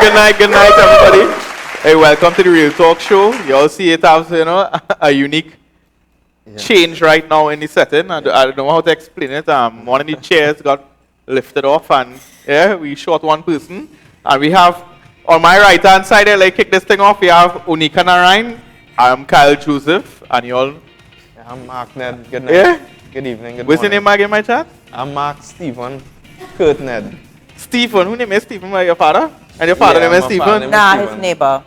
good night, everybody. Hey, welcome to the Real Talk Show. You all see it as, a unique change right now in the setting. I don't know how to explain it. One of the chairs got lifted off, and we short one person. And we have, on my right-hand side, like kick this thing off, we have Unika Narayan. I'm Kyle Joseph, and you all... I'm Mark Ned. Good night. Good evening. Good What's your name again, my chat? I'm Mark Stephen Kurt Ned. Stephen. Who name is Stephen? Your father? And your father name is Stephen? Nah, his neighbor.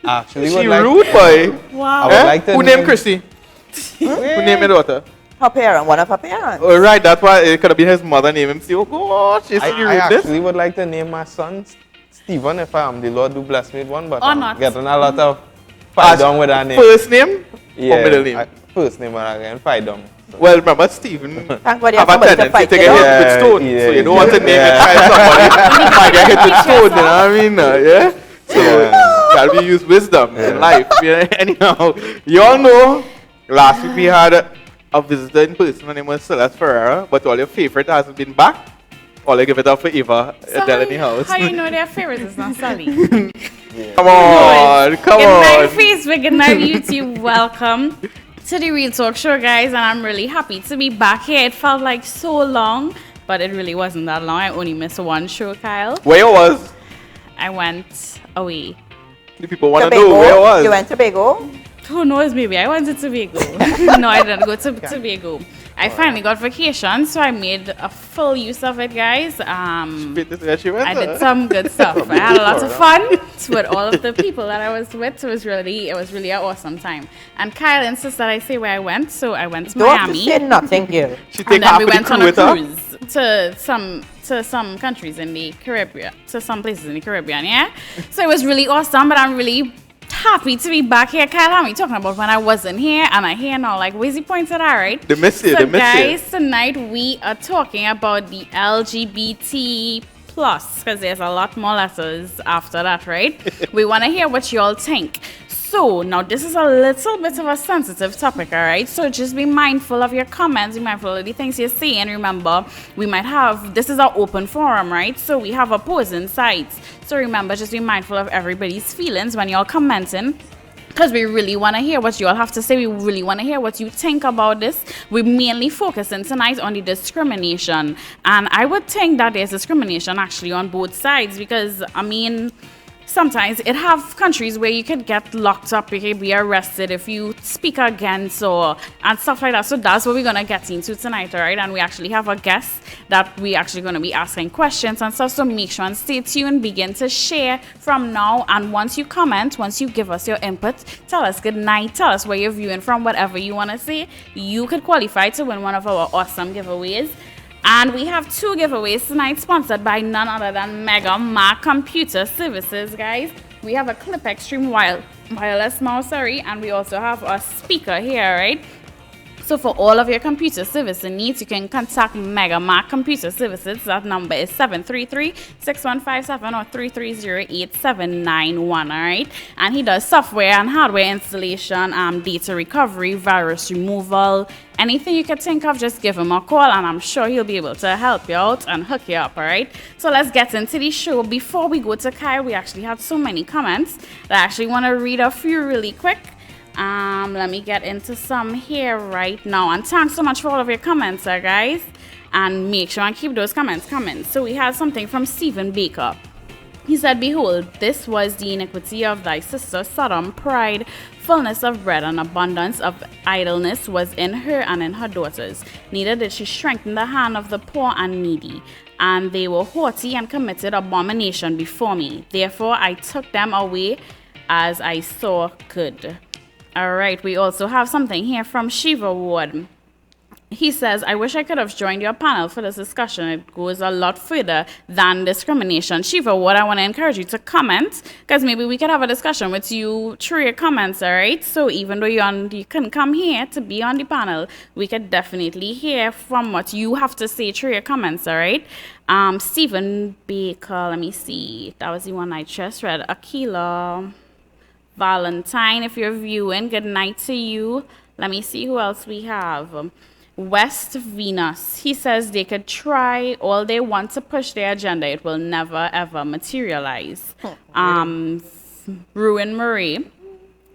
Actually, she rude, boy. Wow. I would like to Who named Chrissy? Who named your daughter? Her parent, one of her parents. Oh, right, that's why it could have been his mother name him. See, oh gosh, you see I actually would like to name my son Stephen if the Lord do bless me with one, but I'm getting a lot of fight down with that name. First name yeah, or middle name? First name, and again, fight down. So. Well, remember, Stephen Thank God you have have a somebody to tendency fight to get hit with stone. So you don't want to name it like somebody might get hit with stone, you know what I mean? Yeah? So gotta be use wisdom in life. Anyhow, you all know last week we had a visitor in person. Her name was Celeste Ferreira, but all your favorite hasn't been back. All I give it up for Eva Adele in the house. How you know their favorite is not Sally? Come on, come Good night, on. Facebook. Good night, YouTube. Welcome to the Real Talk Show, guys, and I'm really happy to be back here. It felt like so long, but it really wasn't that long. I only missed one show, Kyle. Where you was? I went away. The people want to know where you was. You went to Tobago? Who knows, maybe I went to Tobago. No, I didn't go to Tobago. I finally got vacation, so I made a full use of it, guys. I did some good stuff. I had a lot of fun with all of the people that I was with. So it was really an awesome time. And Kyle insists that I say where I went, so I went to Miami. Don't say nothing, girl. And then we went on a cruise to some countries in the Caribbean, to some places in the Caribbean, yeah? So it was really awesome, but I'm really happy to be back here. Kyle, how are we talking about when I wasn't here and I here now? Like, where's the point of that, right? They miss you, so they miss guys, tonight we are talking about the LGBT plus, because there's a lot more letters after that, right? We want to hear what you all think. So, now this is a little bit of a sensitive topic, all right? So just be mindful of your comments, be mindful of the things you say, and remember, this is our open forum, right? So we have opposing sides. So remember, just be mindful of everybody's feelings when you're commenting, because we really want to hear what you all have to say. We really want to hear what you think about this. We're mainly focusing tonight on the discrimination. And I would think that there's discrimination actually on both sides, because, I mean, sometimes it have countries where you could get locked up, you could be arrested if you speak against and stuff like that. So that's what we're going to get into tonight, all right? And we actually have a guest that we actually going to be asking questions and stuff. So make sure and stay tuned, begin to share from now. And once you comment, once you give us your input, tell us good night, tell us where you're viewing from, whatever you want to say, you could qualify to win one of our awesome giveaways. And we have two giveaways tonight, sponsored by none other than Mega Mac Computer Services, guys. We have a Clip Extreme wireless mouse, and we also have a speaker here, right? So for all of your computer service needs, you can contact Mega Mac Computer Services. That number is 733-6157 or 330-8791, all right? And he does software and hardware installation, data recovery, virus removal, anything you can think of, just give him a call, and I'm sure he'll be able to help you out and hook you up, all right? So let's get into the show. Before we go to Kyle, we actually had so many comments that I actually want to read a few really quick. Let me get into some here right now. And thanks so much for all of your comments, guys. And make sure and keep those comments coming. So we had something from Stephen Baker. He said, "Behold, this was the iniquity of thy sister Sodom. Pride, fullness of bread, and abundance of idleness was in her and in her daughters. Neither did she strengthen the hand of the poor and needy. And they were haughty and committed abomination before me. Therefore I took them away as I saw good." All right, we also have something here from Shiva Ward. He says, "I wish I could have joined your panel for this discussion. It goes a lot further than discrimination." Shiva Ward, I want to encourage you to comment, because maybe we could have a discussion with you through your comments, all right? So even though you couldn't come here to be on the panel, we could definitely hear from what you have to say through your comments, all right? Stephen Baker, let me see. That was the one I just read. Akila Valentine, if you're viewing, good night to you. Let me see who else we have. West Venus. He says they could try all they want to push their agenda. It will never, ever materialize. Ruin Marie.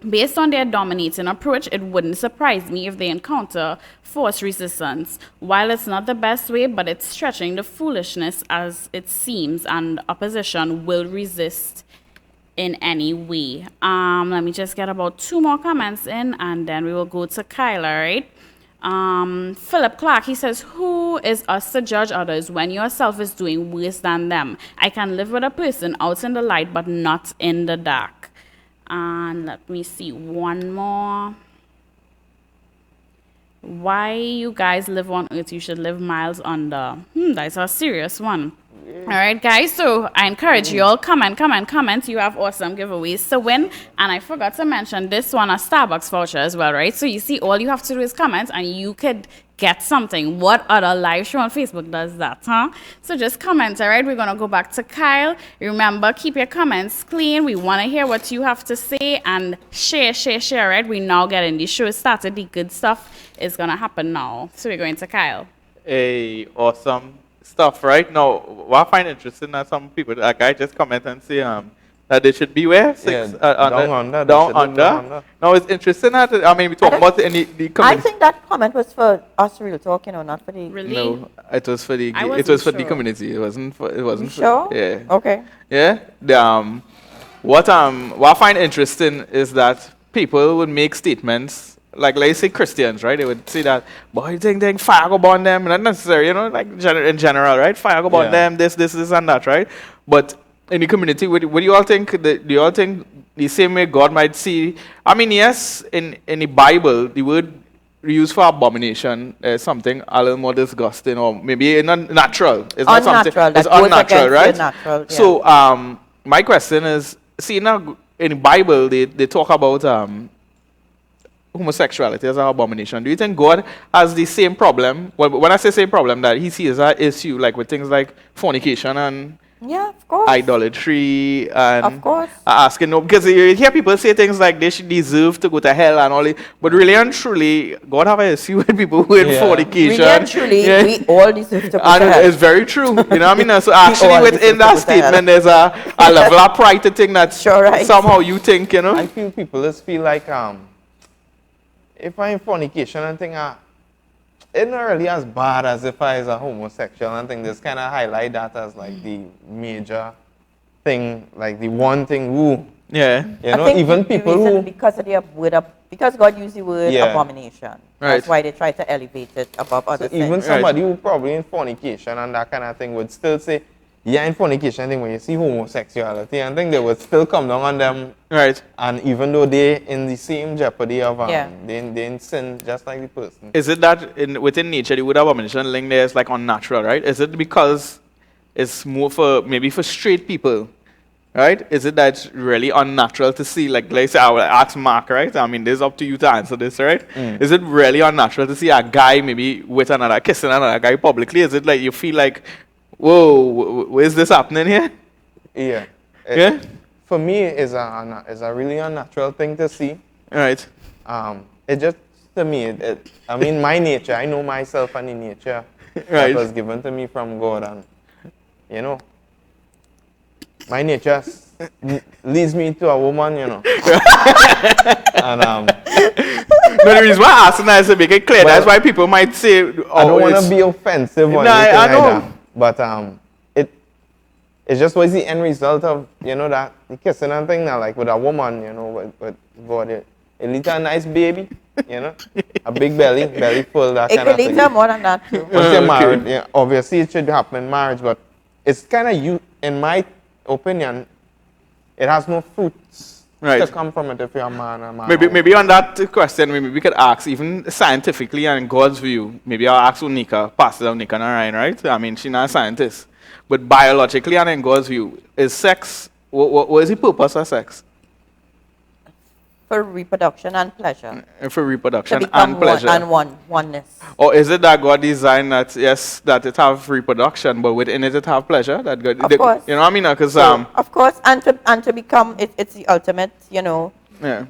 Based on their dominating approach, it wouldn't surprise me if they encounter forced resistance. While it's not the best way, but it's stretching the foolishness as it seems, and opposition will resist in any way. Let me just get about 2 more comments in, and then we will go to Kyla, right? Philip Clark, he says, who is us to judge others when yourself is doing worse than them? I can live with a person out in the light, but not in the dark. And let me see one more. Why you guys live on Earth, you should live miles under. That's a serious one. All right, guys, so I encourage you all, comment. You have awesome giveaways to win. And I forgot to mention this one, a Starbucks voucher as well, right? So you see, all you have to do is comment and you could get something. What other live show on Facebook does that, huh? So just comment, all right? We're going to go back to Kyle. Remember, keep your comments clean. We want to hear what you have to say, and share, right? We now getting the show started. The good stuff is going to happen now. So we're going to Kyle. Hey, awesome stuff, right? Now, what I find interesting that some people, like I just comment and say that they should beware. Down under. Now, it's interesting that, we talk about the community. I think that comment was for us real talk, not for the... Really? No, it was for the community. It wasn't for... Sure? Yeah. Okay. Yeah. What I find interesting is that people would make statements, like let's say Christians, right? They would say that, boy, think fire go burn them. Not necessarily, like in general, right? Fire go burn them, this and that, right? But in the community, what do you all think? Do you all think the same way God might see? Yes, in the Bible, the word used for abomination is something a little more disgusting, or maybe not natural. It's not something. It's unnatural, right? Natural, yeah. So my question is, see now in the Bible they talk about homosexuality as an abomination. Do you think God has the same problem? Well, when I say same problem, that he sees an issue like with things like fornication and of course. idolatry and of course. Asking no, because you hear people say things like they should deserve to go to hell and all that, but really and truly, God have an issue with people who in fornication. Really and truly, we all deserve to go to and hell. it's very true. You know what I mean? So actually within that statement, there's a level of pride to think that somehow you think, I feel people just feel like if I'm in fornication and think it's not really as bad as if I was a homosexual, and I think this kind of highlight that as like the major thing, like the one thing. Yeah. Even people who because of the word because God used the word abomination. Right. That's why they try to elevate it above other things. Even somebody who probably in fornication and that kind of thing would still say, in fornication thing when you see homosexuality, I think they would still come down on them. Right. And even though they in the same jeopardy of they sin just like the person. Is it that within nature the word abomination link there is like unnatural, right? Is it because it's more for maybe for straight people? Right? Is it that it's really unnatural to see, like let's say I will ask Mark, right? This is up to you to answer this, right? Is it really unnatural to see a guy maybe with another, kissing another guy publicly? Is it like you feel like, whoa, where's this happening here? Yeah. For me, it's a really unnatural thing to see. Right. It just, to me, my nature, I know myself and the nature that was given to me from God. And, my nature leads me to a woman, And no, the reason why I ask that is to make it clear. That's why people might say, I don't want to be offensive or anything I know. like that. But it just was the end result of, that the kissing and thing now, like with a woman, with God, it leads to a nice baby, a big belly full, that kind of thing. It leads to more than that too. Once you're married, obviously it should happen in marriage, but it's kind of in my opinion, it has no fruits to come from it if you're a man or man. Maybe on that question, maybe we could ask, even scientifically and in God's view, maybe I'll ask Unika, Pastor Unika Narayan, right? She's not a scientist. But biologically and in God's view, is sex, what is the purpose of sex? For reproduction and pleasure. For reproduction and pleasure. Oneness. Or is it that God designed that, yes, that it have reproduction, but within it have pleasure? That God, of course. You know what I mean? Because of course, and to become, it's the ultimate, Yeah.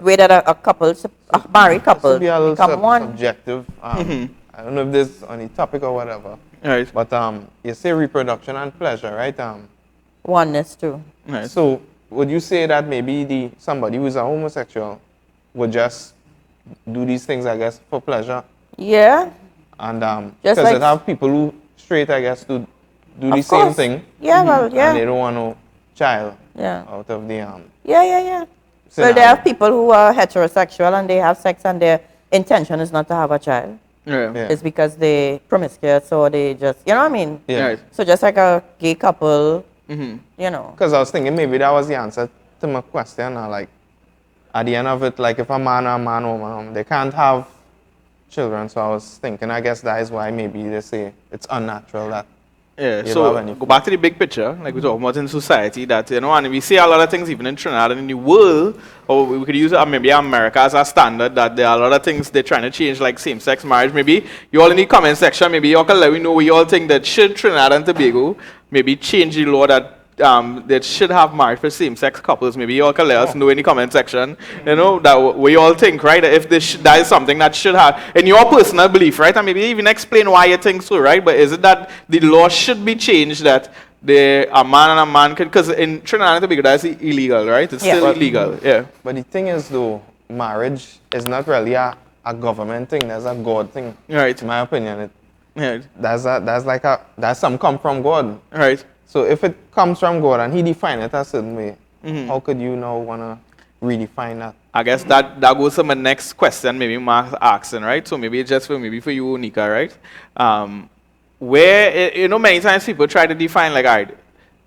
way that a couple, a married This couple, will be a little become one. subjective. I don't know if this is on the topic or whatever. Right. But you say reproduction and pleasure, right? Oneness too. Right. So would you say that maybe somebody who's a homosexual would just do these things, I guess, for pleasure? Yeah. And Just because like- it have people who straight, I guess, to do the Of same course. thing. Yeah, well, yeah. And they don't want no child Yeah. out of the Yeah, yeah, yeah. Well, scenario. there are people who are heterosexual and they have sex and their intention is not to have a child. Yeah. Yeah. It's because they promiscuous or they just, you know what I mean? Yeah. Right. So just like a gay couple, Mm-hmm. you know. Because I was thinking maybe that was the answer to my question. Like, at the end of it, like if a man or a man or woman, they can't have children. So I was thinking, I guess that is why maybe they say it's unnatural that. Yeah, You so don't have any- go back to the big picture, like we talk about in society, that, you know, and we see a lot of things even in Trinidad and in the world, or we could use maybe America as a standard, that there are a lot of things they're trying to change, like same-sex marriage. Maybe you all in the comment section, maybe you all can let me know what you all think that should Trinidad and Tobago maybe change the law that that should have marriage for same-sex couples. Maybe you all can let us know in the comment section, you know, that what you all think, right? If that is something that should have, in your personal belief, right? And maybe even explain why you think so, right? But is it that the law should be changed that a man and a man can, because in Trinidad and Tobago that's illegal, right? It's Yeah. still But- illegal, yeah. But the thing is, though, marriage is not really a government thing. That's a God thing. Right. In my opinion, Right. that's some come from God. Right. So if it comes from God and He define it a certain way, Mm-hmm. how could you now wanna redefine that? I guess that goes to my next question, maybe Mark's asking, right? So maybe it's just for you, Nika, right? Where, you know, many times people try to define, like, all right,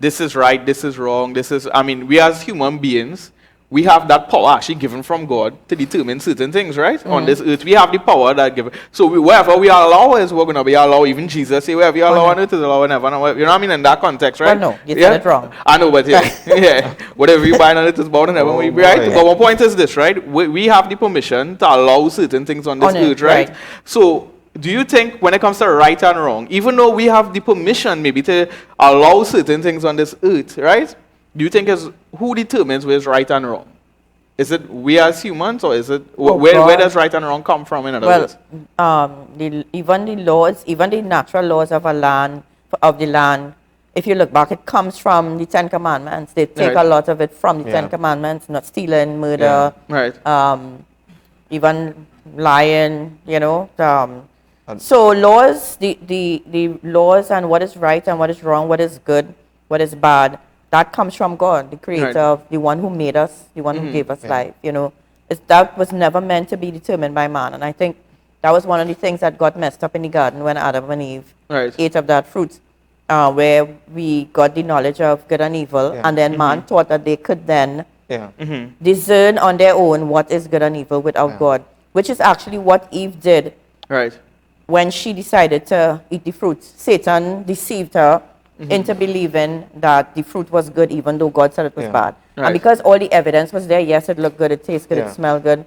this is right, this is wrong, this is, I mean, we as human beings, we have that power actually given from God to determine certain things, right? On this earth, we have the power that given. So wherever we allow is we're going to be allowed. Even Jesus say, wherever you allow on earth is allowed on heaven. You know what I mean? In that context, right? Well, no, you said it wrong. I know, but yeah, yeah. Whatever you bind on it is bound in heaven. Oh, Right? boy. But one point is this, right? We have the permission to allow certain things on this On it, earth, right? right. So do you think when it comes to right and wrong, even though we have the permission maybe to allow certain things on this earth, right? Do you think is who determines where is right and wrong? Is it we as humans, or is it Oh, where God. does right and wrong come from? In other Well, words, even the laws, even the natural laws of the land, if you look back, it comes from the Ten Commandments. They take Right. a lot of it from the Yeah. Ten Commandments, not stealing, murder, right? even lying, you know. So laws, the laws and what is right and what is wrong, what is good, what is bad, that comes from God, the creator, Right. of the one who made us, the one who gave us Yeah. life, you know. That was never meant to be determined by man. And I think that was one of the things that got messed up in the garden when Adam and Eve Right. ate of that fruit, where we got the knowledge of good and evil. Yeah. And then man thought that they could then Yeah. discern on their own what is good and evil without Yeah. God, which is actually what Eve did Right. when she decided to eat the fruit. Satan deceived her into believing that the fruit was good even though God said it was Yeah. bad. Right. And because all the evidence was there, yes, it looked good, it tastes good, Yeah. it smelled good,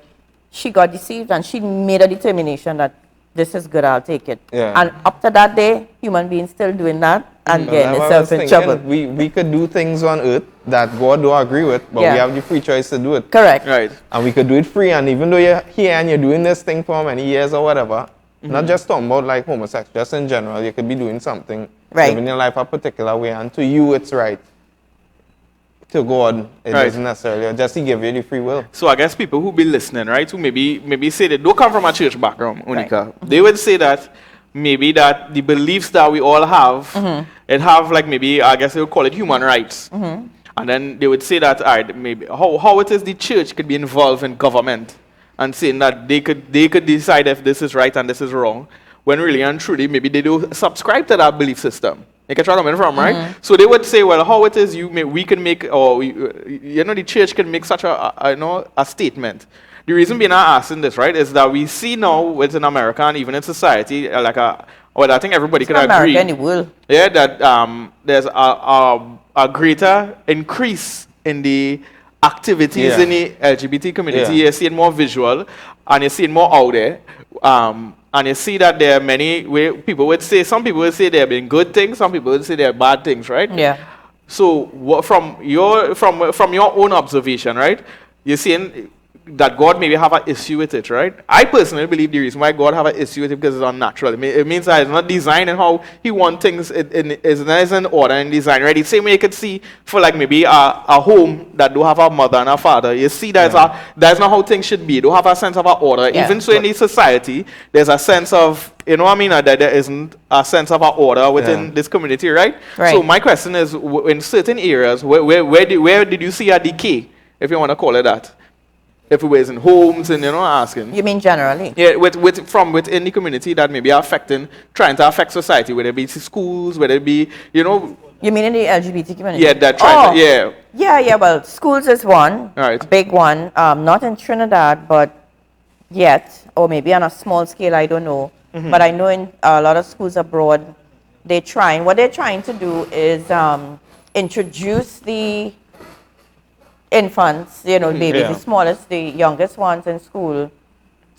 she got deceived and she made a determination that this is good, I'll take it. Yeah. And up to that day, human beings still doing that and So getting that's what I themselves was in thinking. trouble. We could do things on earth that God don't agree with, but Yeah. we have the free choice to do it. Correct. Right. And we could do it free. And even though you're here and you're doing this thing for many years or whatever, not just talking about like homosexual, just in general, you could be doing something, Right. living your life a particular way, and to you it's right. To God, it Right. doesn't necessarily, just to give you the free will. So I guess people who be listening, right, who maybe say they don't come from a church background, Unika, they would say that maybe that the beliefs that we all have, it have like maybe, I guess they would call it human rights. And then they would say that, all right, maybe how it is the church could be involved in government and saying that they could decide if this is right and this is wrong, when really and truly maybe they don't subscribe to that belief system. You can try coming from, right? So they would say, well, how it is we can make, or you know, the church can make such a statement. The reason being I'm asking this, right, is that we see now within America and even in society, I think everybody can America agree. and the world. Yeah, that there's a greater increase in the activities Yeah. in the LGBT community. Yeah. You're seeing more visual and you're seeing more out there. And you see that there are many people would say, some people would say there have been good things, some people would say there are bad things, right? Yeah. So from your own observation, right? You're seeing that God maybe have an issue with it, right? I personally believe the reason why God have an issue with it because it's unnatural. It means that it's not designed in how He wants things. It's not in order and design, right? The same way you could see for like maybe a home that don't have a mother and a father. You see that's not how things should be. They don't have a sense of an order. Yeah. Even so in the society, there's a sense of, you know what I mean, that there isn't a sense of an order within this community, right? Right. So my question is, in certain areas, where did you see a decay, if you want to call it that? If it was in homes and, you know, asking. You mean generally? Yeah, from within the community that may be trying to affect society, whether it be schools, whether it be, you know. You mean in the LGBT community? Yeah, that trying to, yeah. Yeah, well, schools is one, Right. big one. Not in Trinidad, but yet, or maybe on a small scale, I don't know. But I know in a lot of schools abroad, what they're trying to do is introduce the infants, you know, babies, the smallest, the youngest ones in school,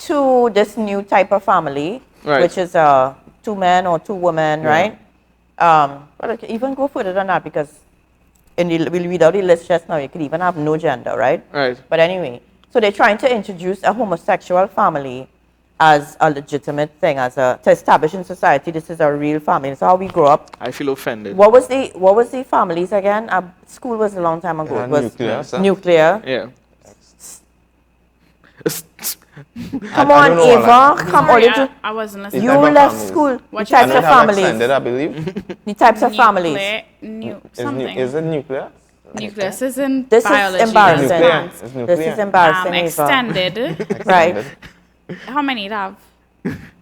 to this new type of family, which is 2 men or 2 women, right? But I can even go further than that because we'll read out the list just now, you could even have no gender, right? Right. But anyway, so they're trying to introduce a homosexual family as a legitimate thing, to establish in society this is a real family. It's how we grow up. I feel offended. What was the families again? School was a long time ago. It was nuclear. Yeah. Come on, Eva. Come Sorry, on. I wasn't listening. You type of left families. school. The What types you of said? families. Extended, I believe. The types of families. Something. Is it nuclear? Nucleus is in This is biology. embarrassing. Nuclear. It's This nuclear. is embarrassing, Eva. Extended. Right. How many do you have?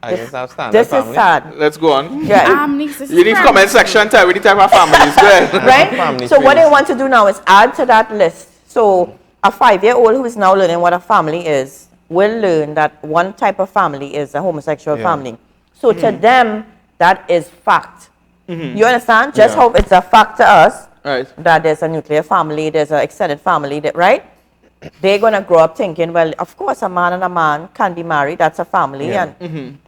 I guess I've standard This is family. sad. Let's go on. Yeah. Nieces You need and comment friends. section tell me the type of families. Go ahead. Right? Family So what trees. they want to do now is add to that list. So a 5-year-old who is now learning what a family is will learn that one type of family is a homosexual family. So to them, that is fact. You understand? Just how it's a fact to us Right. that there's a nuclear family, there's an extended family, right? They're going to grow up thinking, well, of course, a man and a man can be married. That's a family. Yeah.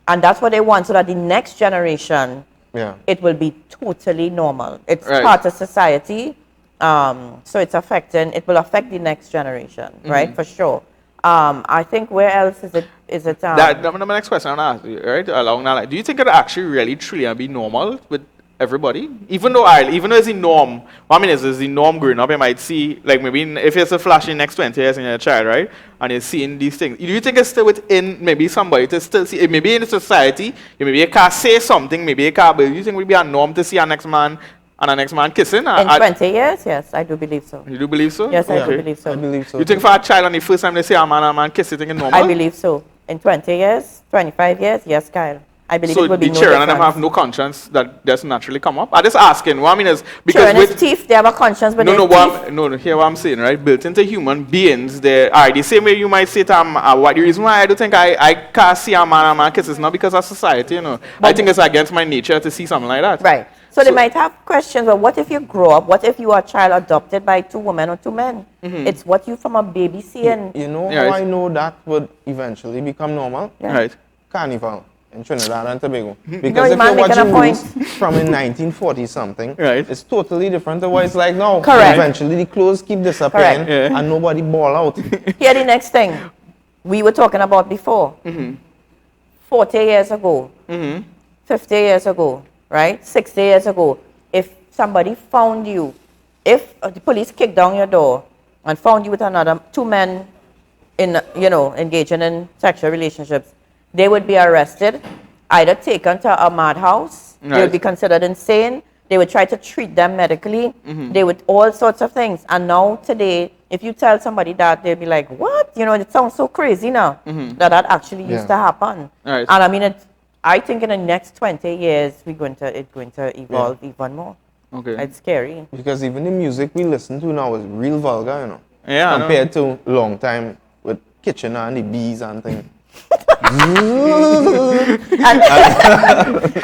And that's what they want so that the next generation, Yeah. it will be totally normal. It's Right. part of society. So it will affect the next generation, right? For sure. I think where else is it? That my next question I want to ask you, right? Along that line, do you think it actually really truly be normal with everybody? Even though it's the norm, what I mean is the norm growing up, you might see, like maybe if it's a flash in the next 20 years and you're a child, right? And you're seeing these things. Do you think it's still within maybe somebody to still see, maybe in the society, maybe you can't say something, maybe you can't, but do you think it would be a norm to see our next man and our next man kissing? in 20 years? Yes, I do believe so. You do believe so? Yes, I Okay. do believe so. I believe so. You think for a child on the first time they say a man and a man kiss, you think it's normal? I believe so. In 20 years, 25 years, yes, Kyle. I believe so it will be the no children and them difference. have no conscience that just naturally come up. I'm just asking. What I mean is because Children is with teeth, they have a conscience, but no, they're no, teeth. hear what I'm saying, right? Built into human beings, they are the same way you might say to what the reason why I do think I can't see a man and a man kiss is not because of society, you know. I think it's against my nature to see something like that. Right. So they might have questions, but what if you grow up? What if you are a child adopted by 2 women or 2 men? It's what you from a baby see and You know Yeah, how it's- I know that would eventually become normal? Yeah. Right. Carnival in Trinidad and Tobago. No, Because the if man you're making a watching point. movies from in 1940 something, Right. it's totally different to what it's like now. Correct. Eventually the clothes keep disappearing Correct. Yeah. and nobody ball out. Here the next thing we were talking about before. 40 years ago, 50 years ago, right? 60 years ago, if somebody found you, if the police kicked down your door and found you with another 2 men engaging in sexual relationships, they would be arrested, either taken to a madhouse, they would be considered insane, they would try to treat them medically, they would all sorts of things. And now today, if you tell somebody that, they'll be like, what? You know, it sounds so crazy now that actually used to happen. Right. And I mean, I think in the next 20 years, it's going to evolve even more. Okay. It's scary. Because even the music we listen to now is real vulgar, you know. Yeah, I know. Compared to long time with Kitchener and the bees and things.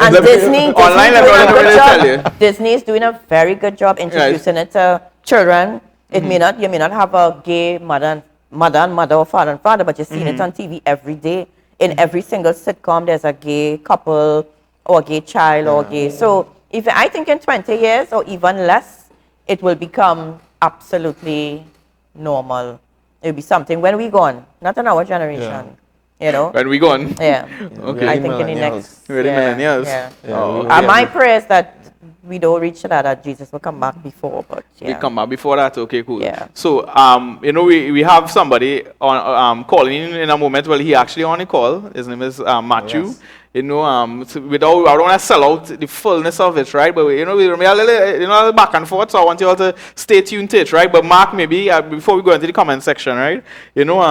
And Disney, Online, doing everyone a good will tell you. job. Disney is doing a very good job introducing it to children. You may not have a gay mother or father and father, but you're seeing it on TV every day. In every single sitcom, there's a gay couple or a gay child or gay. So I think in 20 years or even less, it will become absolutely normal It'll be something when we gone, not in our generation. You know? When we gone. Yeah. Okay. I think in the next. We're the millennials. Yeah. Oh, Yeah. And my prayer is that we don't reach that Jesus will come back before, but We yeah. come back before that. Okay, cool. Yeah. So, you know, we have somebody on calling in a moment. Well, he actually on the call. His name is Matthew. Yes. You know, so without, I don't want to sell out the fullness of it, right? But you know, we a little, you know, back and forth. So I want you all to stay tuned to it, right? But Mark, maybe before we go into the comment section, right? You know,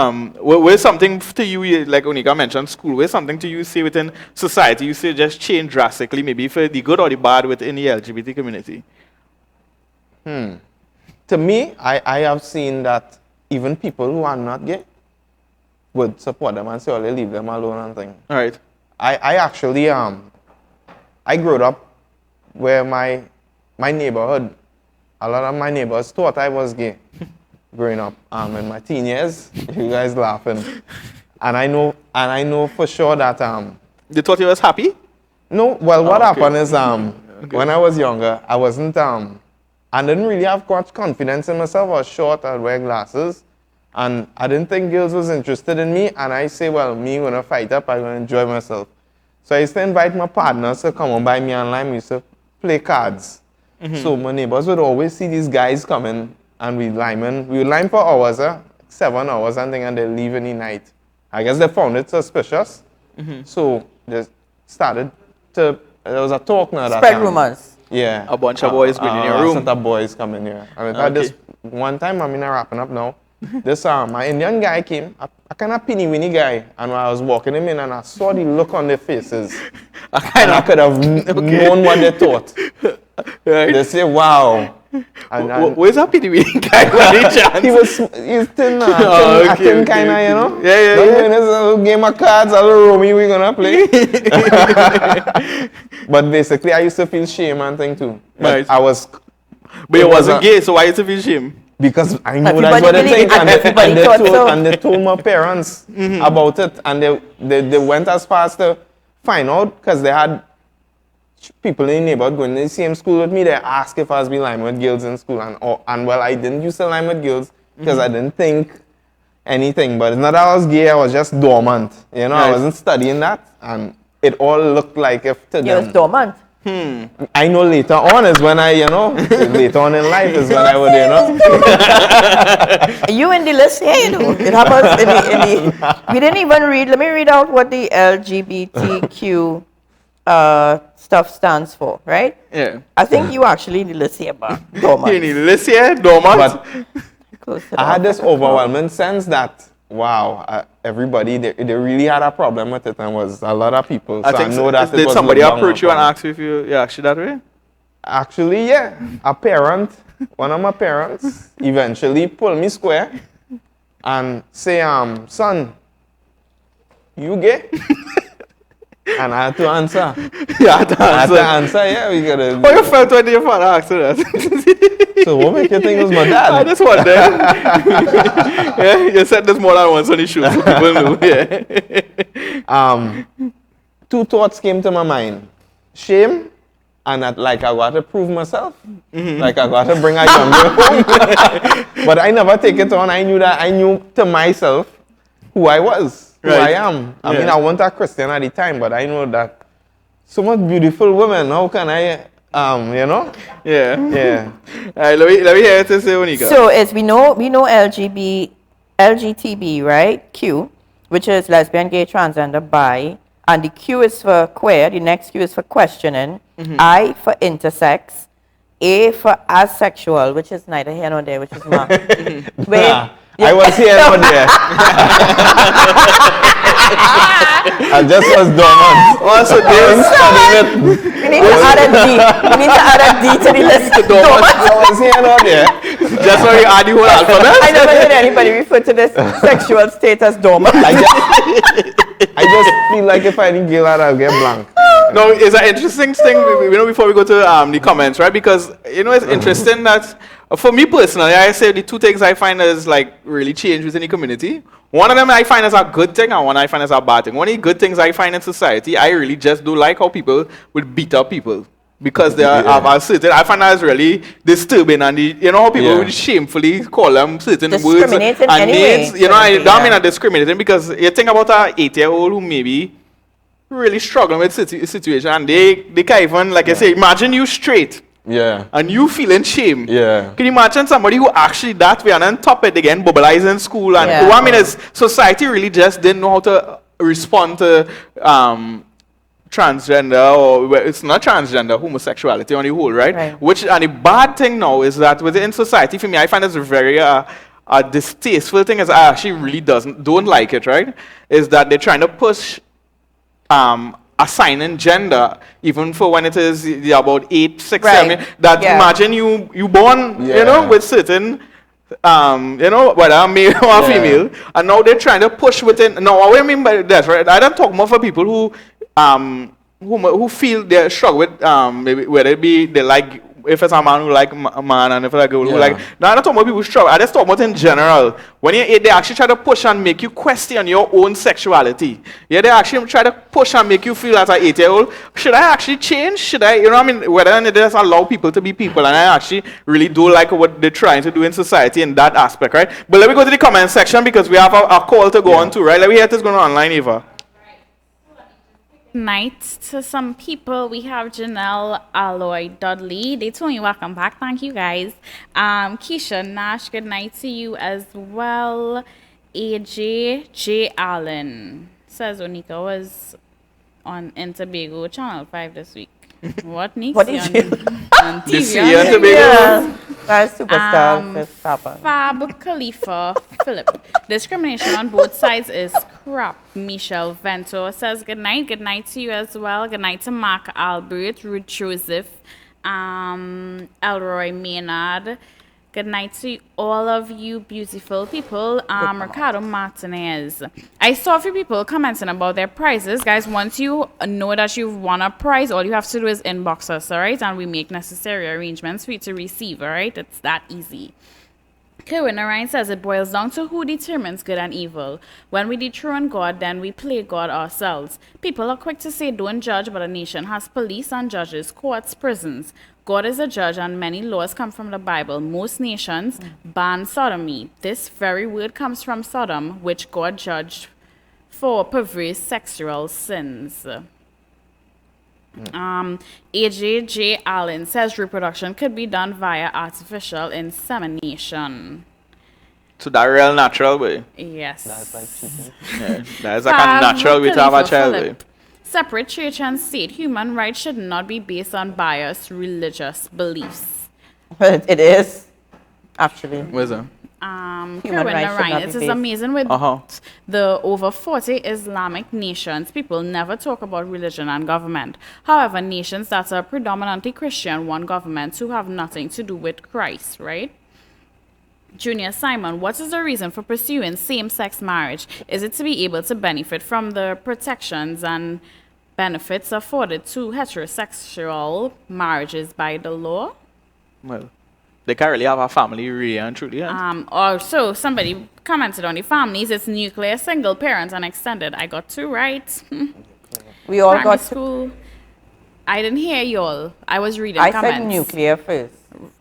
where's something to you, like Onika mentioned, school? Where's something to you see within society? You say just change drastically, maybe for the good or the bad within the LGBT community. To me, I have seen that even people who are not gay would support them and say, oh, they leave them alone and things. All right. I actually, I grew up where my neighborhood, a lot of my neighbors thought I was gay growing up. In my teen years, you guys laughing. And I know for sure that, They thought you was happy? no, well, what okay. happened is, when I was younger, I wasn't, I didn't really have much confidence in myself. I was short, I'd wear glasses. And I didn't think girls was interested in me. And I say, well, me gonna fight up, I'm gonna enjoy myself. So I used to invite my partners to come and buy me online. We used to play cards. So my neighbors would always see these guys coming and we would lime for hours, 7 hours and thing, and they'd leave in the night. I guess they found it suspicious. So they started to, there was a talk now that Spread time. rumors. Yeah. A bunch of boys been in your A room. set of boys coming here. And in fact, this one time, I'm wrapping up now. This my Indian guy came, a kind of pinny-winny guy, and when I was walking him in and I saw the look on their faces, and I could have known what they thought. Right. They say, wow. And Where's that PD guy? By any chance? he's thin, Oh, okay, thin okay, kind of, okay. you know? Yeah. This little game of cards, a little Romy we gonna play. But basically, I used to feel shame and thing too. But Right. But you wasn't gay, so why you to feel shame? Because I know Everybody that's what they believed think, and everybody they thought told, so. and they told my parents about it, and they went as far as to find out, because they had people in the neighborhood going to the same school with me. They asked if I was being lying with girls in school, and well, I didn't used to lie with girls because I didn't think anything. But it's not that I was gay; I was just dormant. You know, I Right. wasn't studying that, and it all looked like if to You was them. dormant. I know later on is when I, later on in life is when I would, You in the list here, you know. It happens in the we didn't even read. Let me read out what the LGBTQ stuff stands for, right? Yeah. I think you actually need to list here, but You dormant. need this here, dormant. But Close to I the had this African club. overwhelming sense that, wow, everybody, they really had a problem with it, and was a lot of people. So I think know that it did was somebody looked down approach you and upon. ask you if you actually that way? Actually, yeah. A parent, one of my parents, eventually pulled me square and say, son, you gay? And I had to answer. Yeah, I had to answer, yeah, we gotta. How you felt when your father asked you that? So what make you think it was my I dad? just wonder. Yeah, you said this more than once on the show, so people know. Yeah. Two thoughts came to my mind. Shame, and that like I got to prove myself. Like I got to bring a young girl home. But I never take it on. I knew to myself who I was, who Right. I am. I mean, Yeah. I wasn't a Christian at the time, but I know that so much beautiful women. How can I, Yeah. Yeah. All right, let me hear it to say Onika. So it's we know LGTB, right? Q, which is lesbian, gay, transgender, bi, and the Q is for queer. The next Q is for questioning. I for intersex. A for asexual, which is neither here nor there, which is Mark. Wait. I was here one day. I just was dormant. Also, We need to add a D. We need to add a D to the list. I was here one day. just so you add the whole alphabet. I never heard anybody refer to this sexual state as dormant. I just feel like if I didn't get that, I'll get blank. No, it's an interesting thing, before we go to the comments, right? Because, it's interesting that, for me personally, I say the two things I find is like really change within the community. One of them I find as a good thing, and one I find as a bad thing. One of the good things I find in society, I really just do like how people would beat up people. because they are Yeah. certain. I find that is really disturbing, and you know how people Yeah. would shamefully call them certain words Discriminating and anyway, names. You know, I shouldn't be, don't mean yeah. I'm discriminating because you think about a 8-year-old who maybe really struggling with situation, and they can't even, like I say, imagine you straight Yeah. and you feeling shame. Yeah. Can you imagine somebody who actually that way and then top it again, bubblize in school? And Yeah. what I mean is, society really just didn't know how to respond to transgender, or well, it's not transgender, homosexuality on the whole, right? Right. Which, and the bad thing now is that within society, for me, I find it's a very a distasteful thing, is I actually really don't like it, right? Is that they're trying to push assigning gender, even for when it is about 8, 6, Right. 7. That Yeah. imagine you born, you Yeah. know, with certain, you know, whether male or Yeah. female, and now they're trying to push within. Now, what I mean by that, right? I don't talk more for people who feel they struggle with maybe whether it be they like, if it's a man who like a man and if it's a girl who Yeah. like. Now I don't talk about people who struggle. I just talk about in general. When they actually try to push and make you question your own sexuality. Yeah, they actually try to push and make you feel as an 8-year-old. Should I actually change? Should I, you know what I mean? Whether they just allow people to be people, and I actually really do like what they're trying to do in society in that aspect, right? But let me go to the comment section because we have a call to go on to, right? Let me hear this going on online, Eva. Night to some people. We have Janelle Alloy Dudley. They told me welcome back. Thank you guys. Keisha Nash, good night to you as well. AJ J Allen says Onika was in Tobago Channel 5 this week. What Nika? What did you- on This TV? year, Tobago. Yeah, that's superstar. This happened. Fab Khalifa Philip. Discrimination on both sides is crap. Michelle Vento says good night. Good night to you as well. Good night to Mark Albert, Ruth Joseph, Elroy Maynard. Good night to all of you beautiful people. Ricardo Martinez. I saw a few people commenting about their prizes. Guys, once you know that you've won a prize, all you have to do is inbox us, all right? And we make necessary arrangements for you to receive, all right? It's that easy. Kerwin Narayan says it boils down to who determines good and evil. When we dethrone God, then we play God ourselves. People are quick to say don't judge, but a nation has police and judges, courts, prisons. God is a judge, and many laws come from the Bible. Most nations ban sodomy. This very word comes from Sodom, which God judged for perverse sexual sins. AJ J. Allen says reproduction could be done via artificial insemination. So that real natural way. Yes. Yeah, that's like a natural way to have a child way. Separate church and state. Human rights should not be based on biased religious beliefs. But it is, actually. Where's that? Human Kerwin rights should Narayan, not it be is based. amazing with Uh-huh. the over 40 Islamic nations, people never talk about religion and government. However, nations that are predominantly Christian want governments who have nothing to do with Christ, right? Junior Simon, what is the reason for pursuing same-sex marriage? Is it to be able to benefit from the protections and benefits afforded to heterosexual marriages by the law? Well, they can't really have a family, really and truly. Yeah? Also, somebody commented on the families. It's nuclear, single parents, and extended. I got two right. We all Primary got. school. I didn't hear y'all. I was reading I comments. said nuclear first.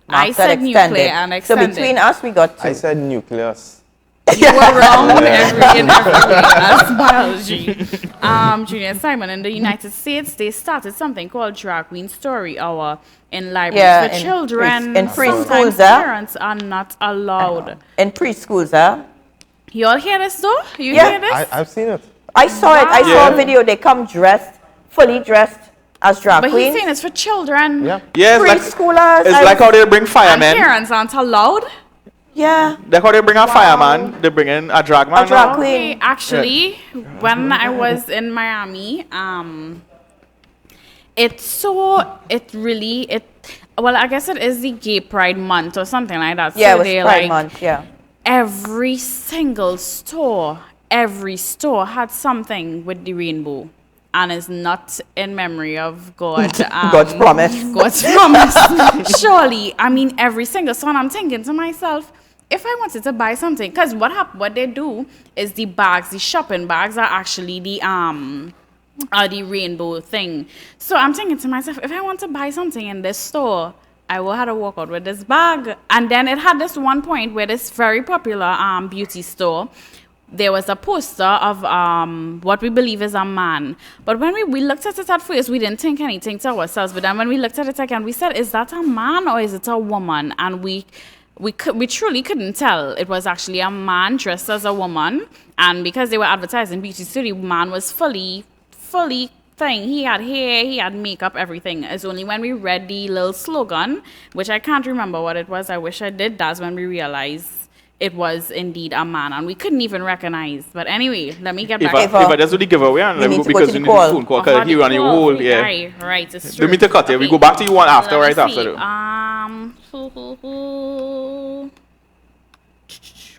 I Mark said nuclear extended. and So extended. between us, we got two. I said nucleus. You were wrong in every way. That's biology. Junior Simon, in the United States, they started something called Drag Queen Story Hour in libraries Yeah, for in children. in Sometimes preschools, huh? parents are not allowed. In preschools, huh? You all hear this though? You Yeah. hear this? I've seen it. I saw it. I saw Yeah. a video. They come dressed, fully dressed as drag But he's queens. saying it's for children. Yeah. Yeah, Preschoolers. it's I like how was- they bring And firemen. parents aren't allowed. Yeah. Like how they bring a fireman, they bring in a drag man. A drag now. queen. Okay, actually, when I was in Miami, well, I guess it is the Gay Pride Month or something like that. Yeah, So it was they, Pride like, Month. Yeah. every single store, every store had something with the rainbow. And it's not in memory of God. God's promise. God's promise. Surely, I mean, every single store. And I'm thinking to myself, if I wanted to buy something, because what they do is the bags, the shopping bags are actually the the rainbow thing. So I'm thinking to myself, if I want to buy something in this store, I will have to walk out with this bag. And then it had this one point where this very popular beauty store, there was a poster of what we believe is a man. But when we looked at it at first, we didn't think anything to ourselves. But then when we looked at it again, we said, is that a man or is it a woman? And we truly couldn't tell. It was actually a man dressed as a woman. And because they were advertising beauty studio, the man was fully thing. He had hair, he had makeup, everything. It's only when we read the little slogan, which I can't remember what it was. I wish I did. That's when we realized it was indeed a man, and we couldn't even recognize. But anyway, let me get back. If I just do the giveaway, and you need to go because to you the need call. the phone call, because you and your whole, yeah. Right, it's true. Let me take cut here. We go back to you one after, Let right me see. after.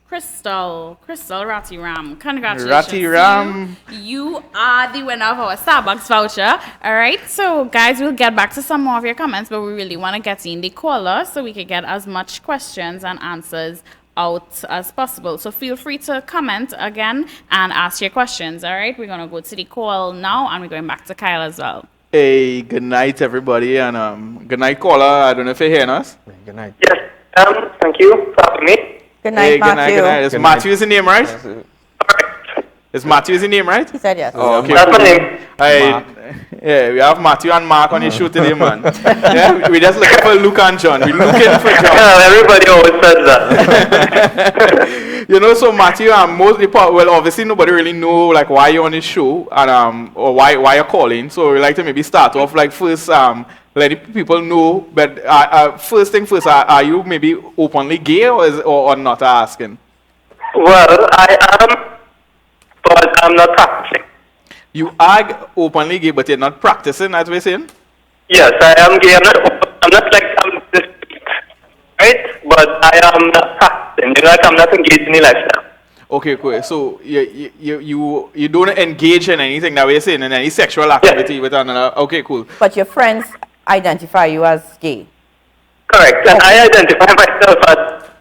Crystal Ratiram, congratulations. Ratiram. You are the winner of our Starbucks voucher. All right, so guys, we'll get back to some more of your comments, but we really want to get in the caller so we can get as much questions and answers out as possible. So feel free to comment again and ask your questions. All right, we're going to go to the call now, and we're going back to Kyle as well. Hey, good night, everybody, and good night, caller. I don't know if you're hearing us. Good night. Yes. Thank you for having me. Good night, Hey, Matthew. good night. Is Good Matthew night. is the name, right? All right. Is Matthew is the name, right? He said yes. Oh, okay. That's my name. Yeah, we have Matthew and Mark on the show today, man. Yeah, we just looking for Luke and John. We're looking for John. Yeah, everybody always says that. You know, so Matthew, well, obviously nobody really know like why you're on this show and or why you're calling. So we like to maybe start off like first, let the people know. But first thing first, are you maybe openly gay or not? Asking. Well, I am, but I'm not practicing. You are openly gay, but you're not practicing, as we're saying. Yes, I am gay. I'm not like I'm this, right? But I am not practicing. You know, like I'm not engaged in the lifestyle. Okay, cool. So you don't engage in anything that we're saying in any sexual activity with another. Okay, cool. But your friends identify you as gay. Correct. And I identify myself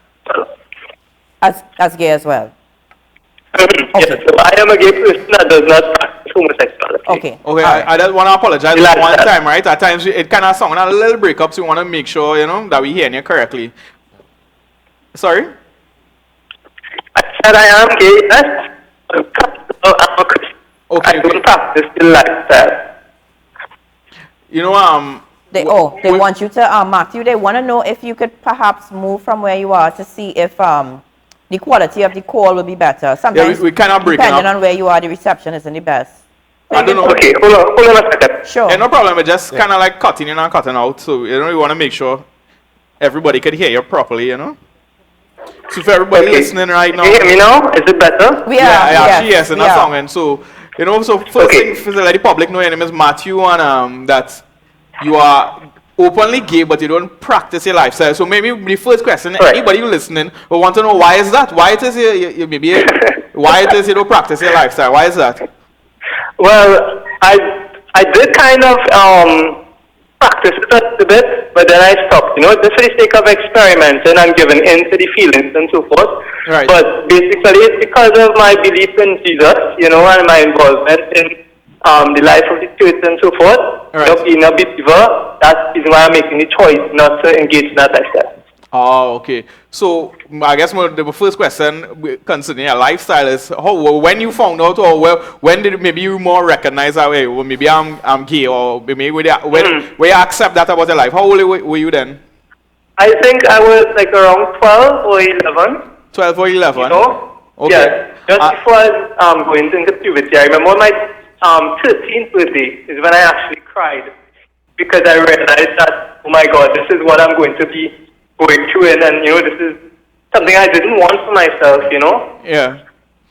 As gay as well. yes, so I am a gay person that does not practice homosexuality. Okay. Okay, All right. I just want to apologize Relax one that. time, right? At times it kind of sound a little breakup, so we want to make sure, you know, that we hear you correctly. Sorry? I said I am gay. Yes. I'm a Christian. Okay, I don't okay. practice the lifestyle. You know, They want you to Matthew, they want to know if you could perhaps move from where you are to see if the quality of the call will be better. Sometimes we kind of breaking depending up. on where you are, the reception isn't the best. I don't know. Okay, hold on a second. Sure. Yeah, no problem. It's just kind of like cutting in and cutting out. So, you know, we want to make sure everybody could hear you properly, you know? So for everybody Okay. listening right now. Can you hear me now? Is it better? We Yeah, are, actually, yes, in we that are. song. And so, you know, so first Okay. thing, first, let the public know your name is Matthew and that you are openly gay, but you don't practice your lifestyle. So maybe the first question, Right. anybody who listening will want to know why is that? Why it is you maybe why it is you don't practice your lifestyle? Why is that? Well, I did kind of practice it a little bit, but then I stopped. You know, just for the sake of experimenting and giving in to the feelings and so forth. Right. But basically, it's because of my belief in Jesus, you know, and my involvement in the life of the church and so forth. Right. You know, being a believer, that's the reason why I'm making the choice not to engage in that lifestyle. Oh, okay. So I guess the first question concerning your lifestyle is when you found out, or when did maybe you more recognize that way? Well, maybe I'm gay, or maybe when you accept that about your life. How old were you then? I think I was like around 12 or 11. 12 or 11. You know? Okay. Yes. Just before I was going into puberty, I remember on my 13th birthday is when I actually cried because I realized that, oh my God, this is what I'm going to be going through, and you know, this is something I didn't want for myself, you know. Yeah.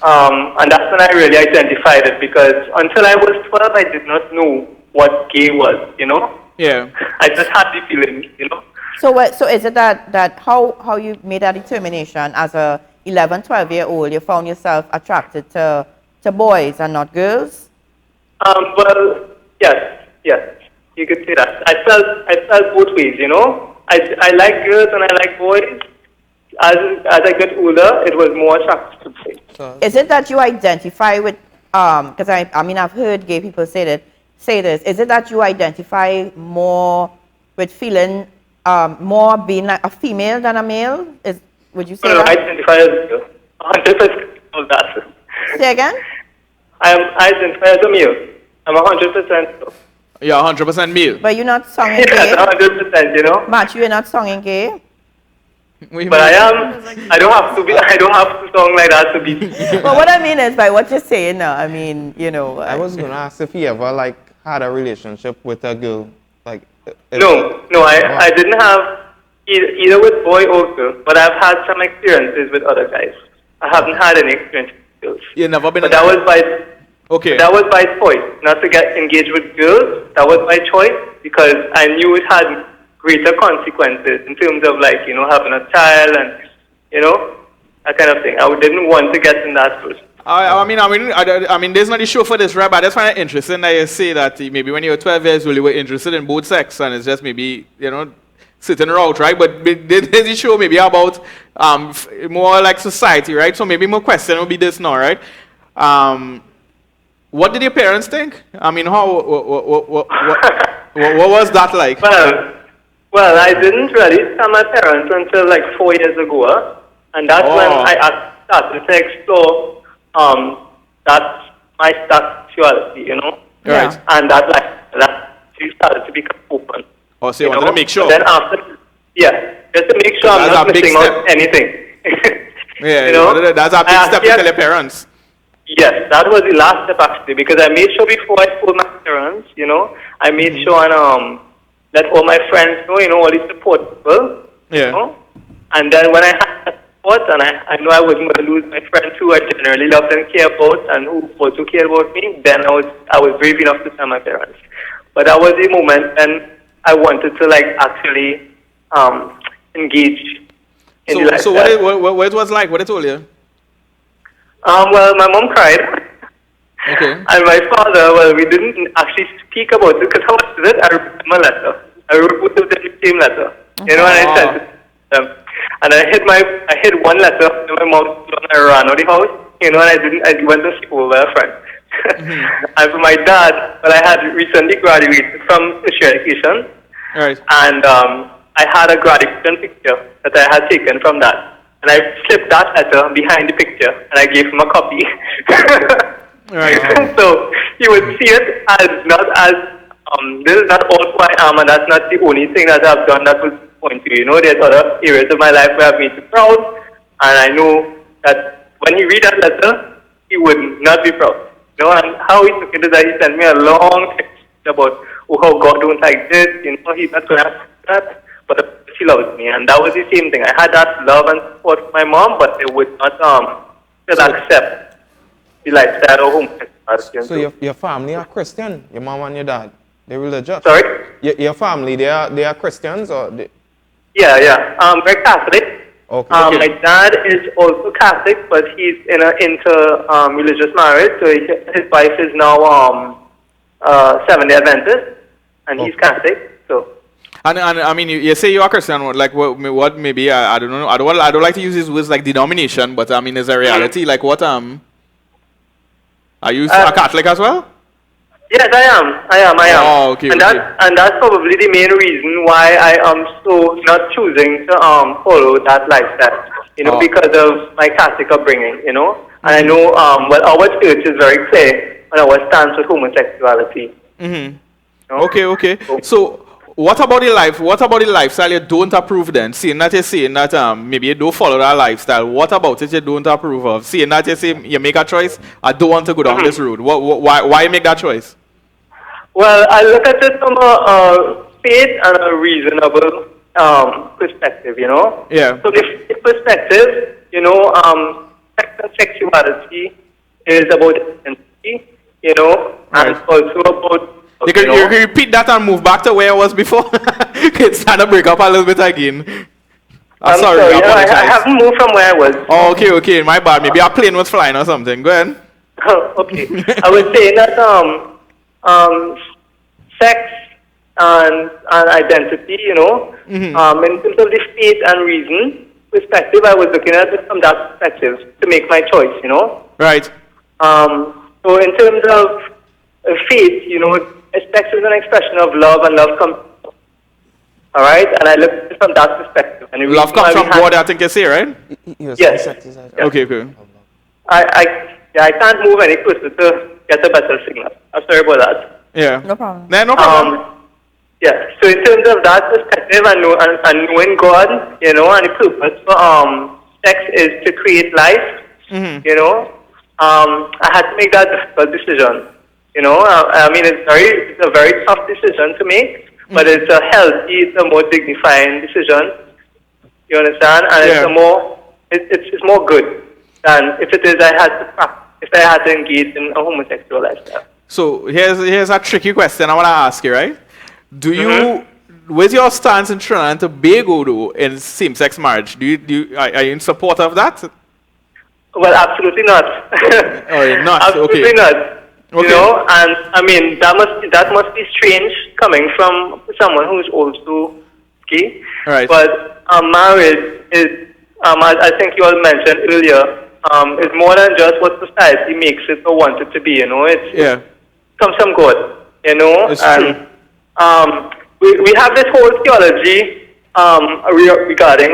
And that's when I really identified it, because until I was 12, I did not know what gay was, you know. Yeah. I just had the feeling, you know. So is it that how you made that determination as a 11, 12-year-old, you found yourself attracted to boys and not girls? Well, yes, you could say that. I felt both ways, you know. I like girls and I like boys. As I got older, it was more attractive to boys. Is it that you identify with because I mean, I've heard gay people say this. Is it that you identify more with feeling more being like a female than a male? Would you say Well, I that? identify as a male. 100% of that. Say again? I identify as a male. I'm 100%. You're 100% male. But you're not songing Yes, gay? 100%, you know. Matthew, you're not songing gay? But I am. I don't have to be. I don't have to song like that to be. Well, what I mean is by what you're saying now, I mean, you know. I was gonna ask if he ever like had a relationship with a girl, like. No, I didn't have either with boy or girl, but I've had some experiences with other guys. I haven't had any experience with girls. You've never been But that was by Okay. that was by choice, not to get engaged with girls. That was by choice because I knew it had greater consequences in terms of like, you know, having a child and, you know, that kind of thing. I didn't want to get in that first. I mean, there's not a show for this, right? But I just find it interesting that you say that maybe when you were 12 years old, you were interested in both sex, and it's just maybe, you know, certain route, right? But there's a show maybe about more like society, right? So maybe my question would be this now, right? What did your parents think? I mean, what was that like? Well, I didn't really tell my parents until like 4 years ago, and that's when I started to explore that's my sexuality, you know, Right. and that she started to become open. Oh, so you wanted to make sure. Then after, just to make sure I'm That's not a big missing step. out anything. Yeah, you know, that's a big I step to actually tell your parents. Yes, that was the last step actually, because I made sure before I told my parents, you know, I made sure and let all my friends know, you know, all the support people. Yeah. You know? And then when I had that support, and I know I wasn't going to lose my friends who I generally loved and care about, and who also cared about me, then I was brave enough to tell my parents. But that was the moment when I wanted to like actually engage in the So lifestyle. what it was like? What it told you? Well, my mom cried. Okay. And my father, well, we didn't actually speak about it because how much did it? I wrote him a letter. I wrote them the same letter. You know, and I sent it to them. And I hid one letter in my mom's and I ran out of the house. You know, and I went to school with a friend. And for my dad, well, I had recently graduated from tertiary education. Right. And I had a graduation picture that I had taken from that. And I slipped that letter behind the picture and I gave him a copy. Right. So he would see it as not as, this is not all who I am, and that's not the only thing that I've done that will point to. You know, there's other areas of my life where I've made him proud, and I know that when he read that letter, he would not be proud. You know, and how he took it is that he sent me a long text about, oh, how God don't like this, you know, he's not going to ask that, but she loves me, and that was the same thing. I had that love and support from my mom, but they would not just accept the lifestyle of homosexuality. So your family are Christian, your mom and your dad, they're religious. Sorry? Your family, they are Christians or they? Yeah. We're Catholic. Okay. My dad is also Catholic, but he's into religious marriage. So his wife is now Seventh-day Adventist, and he's Catholic. So. And I mean, you say you are Christian. Like what? Maybe I don't know. I don't like to use these words like denomination, but I mean, is a reality. Like what? Are you a Catholic as well? Yes, I am. Oh, okay. And that's probably the main reason why I am so not choosing to follow that lifestyle. You know, because of my Catholic upbringing. You know, and I know well, our church is very clear on our stance with homosexuality. Mm-hmm. You know? Okay. So. What about the lifestyle you don't approve then? Seeing that you're saying that maybe you don't follow that lifestyle, what about it you don't approve of? Seeing that you say you make a choice, I don't want to go down this road. Why you make that choice? Well, I look at it from a faith and a reasonable perspective, you know? Yeah. So the faith perspective, you know, sex and sexuality is about identity, you know, and it's also about You can repeat that and move back to where I was before. It's trying to break up a little bit again. I'm sorry, I apologize. I haven't moved from where I was. Oh, okay, my bad. Maybe a plane was flying or something. Go ahead. Okay. I was saying that sex and identity, you know, in terms of the faith and reason perspective, I was looking at it from that perspective to make my choice, you know. Right. So in terms of faith, you know, sex is an expression of love, and love comes. All right, and I look at it from that perspective. And the Love reason comes why we from have- God, I think you say, right? Yes. Okay, cool. I can't move any closer to get a better signal. I'm sorry about that. Yeah. No problem. Nah, no problem. Yeah. So in terms of that perspective and knowing God, you know, and the purpose for sex is to create life. You know, I had to make that difficult decision. You know, I mean, it's a very tough decision to make, but it's a healthy, it's a more dignifying decision. You understand? And it's more good than if it is if I had to engage in a homosexual lifestyle. So here's a tricky question I want to ask you, right? Do you, where's your stance in Trinidad and Tobago though in same-sex marriage? Are you in support of that? Well, absolutely not. Oh, you're not? Absolutely Okay. not. Okay. You know, and I mean that must be strange coming from someone who's also gay. Right. But marriage is, as I think you all mentioned earlier, is more than just what society makes it or wants it to be. You know, it comes from God. You know, It's and we have this whole theology regarding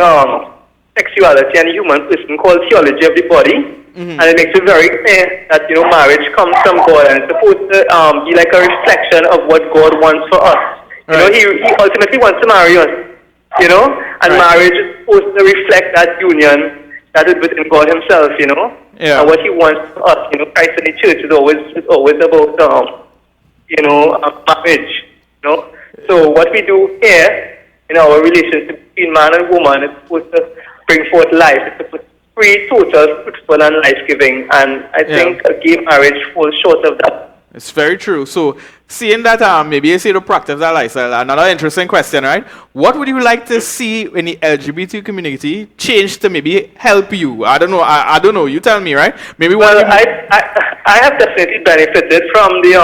sexuality and the human person called theology of the body. And it makes it very clear that, you know, marriage comes from God and it's supposed to be like a reflection of what God wants for us. You know, he ultimately wants to marry us, you know, and marriage is supposed to reflect that union that is within God himself, you know. And what he wants for us, you know, Christ in the church is always about, you know, marriage, you know. So what we do here in our relationship between man and woman is supposed to bring forth life. It's supposed to free, total, fruitful, and life-giving. And I think a gay marriage falls short of that. It's very true. So, seeing that maybe you say to practice that lifestyle, another interesting question, right? What would you like to see in the LGBT community change to maybe help you? I don't know. I don't know. You tell me, right? Maybe Well, I have definitely benefited from the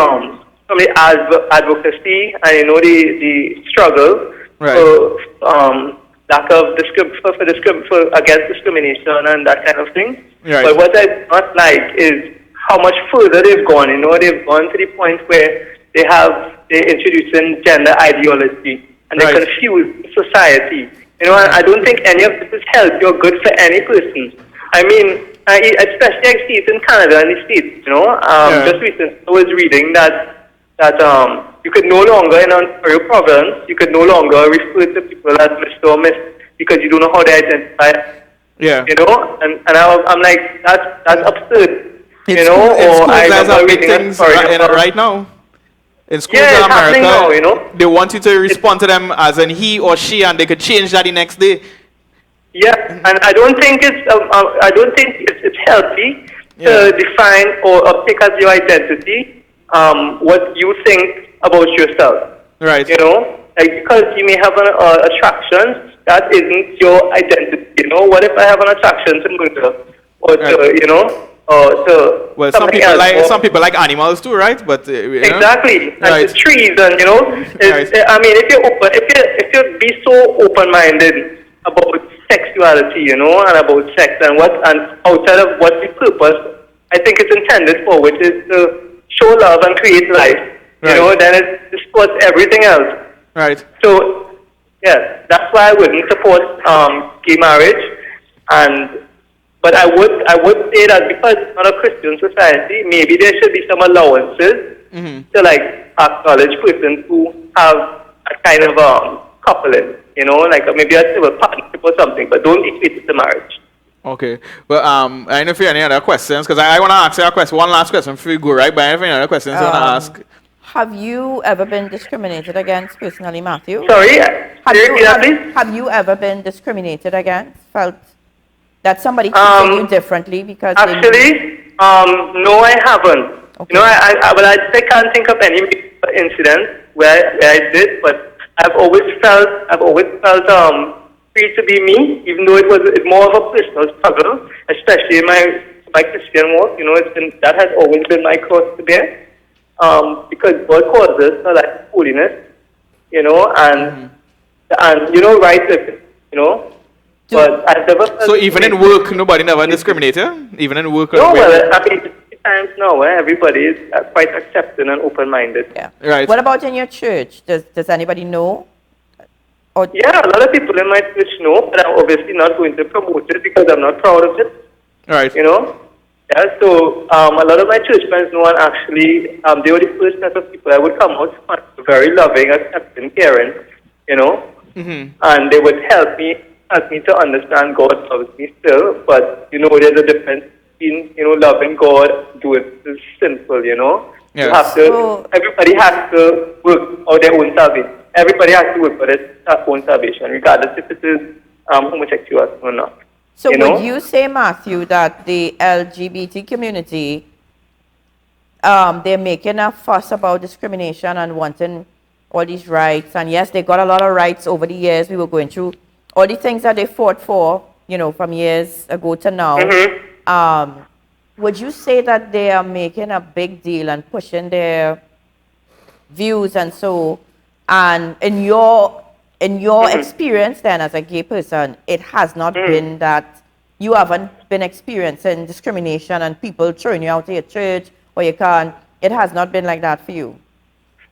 advocacy and, you know, the struggle for lack of against discrimination and that kind of thing. Right. But what I do not like is how much further they've gone. You know, they've gone to the point where they're introducing gender ideology and they confuse society. You know, I don't think any of this is healthy or good for any person. I mean, especially I see it in Canada and the States. You know, just recently I was reading that you could no longer, in Ontario province, you could no longer refer to people as Mr. or Miss because you don't know how they identify. Yeah. You know, and I'm like, that's absurd. It's you know, schools, or I guys are remember big reading a things story right now. In schools Yeah, in it's happening America, now, you know. they want you to respond to them as an he or she, and they could change that the next day. Yeah, and I don't think it's healthy to define or pick as your identity what you think about yourself. Right. You know, like because you may have an attraction that isn't your identity. You know, what if I have an attraction to murder or to, you know, or to well, some people like animals too, right? But exactly, and right. the trees, and you know, I mean, if you be so open-minded about sexuality, you know, and about sex and outside of what the purpose I think it's intended for, which is to show love and create life. You know, then it supports everything else. Right. So, yeah, that's why I wouldn't support gay marriage, but I would say that because it's not a Christian society, maybe there should be some allowances to like acknowledge persons who have a kind of coupling, you know, like maybe a civil partnership or something, but don't equate it to marriage. Okay. Well, I don't know if you have any other questions, because I want to ask you a question, one last question before you go, right? But I don't know if you have any other questions you want to ask. Have you ever been discriminated against personally, Matthew? Sorry? Have you ever been discriminated against? Felt that somebody treated you differently because actually, no, I haven't. Okay. You know, I can't think of any incident where I did, but I've always felt free to be me, even though it's more of a personal struggle, especially in my Christian walk. You know, that has always been my cross to bear, because God calls us to like holiness, you know, and you know, right living, you know. But I've never felt So even in work, nobody never discriminated? Even in work? No, well, I mean, times now where everybody is quite accepting and open-minded. Yeah. Right. What about in your church? Does anybody know? Or Yeah, a lot of people in my church know, but I'm obviously not going to promote it because I'm not proud of it. Right. You know? Yeah, so a lot of my church friends know, and actually, they were the first set of people I would come out to, very loving, accepting, caring, you know? And they would help me to understand God loves me still, but, you know, there's a difference between, you know, loving God, doing it is sinful, you know? Yes. You have to, everybody has to work out their own salvation. Everybody has to work for their own salvation, regardless if it is homosexual or not. so you would know? you say, Matthew, that the LGBT community, they're making a fuss about discrimination and wanting all these rights? And yes, they got a lot of rights over the years. We were going through all the things that they fought for, you know, from years ago to now. Would you say that they are making a big deal and pushing their views and so? And in your experience then as a gay person, it has not been that you haven't been experiencing discrimination and people throwing you out of your church or you can't. It has not been like that for you.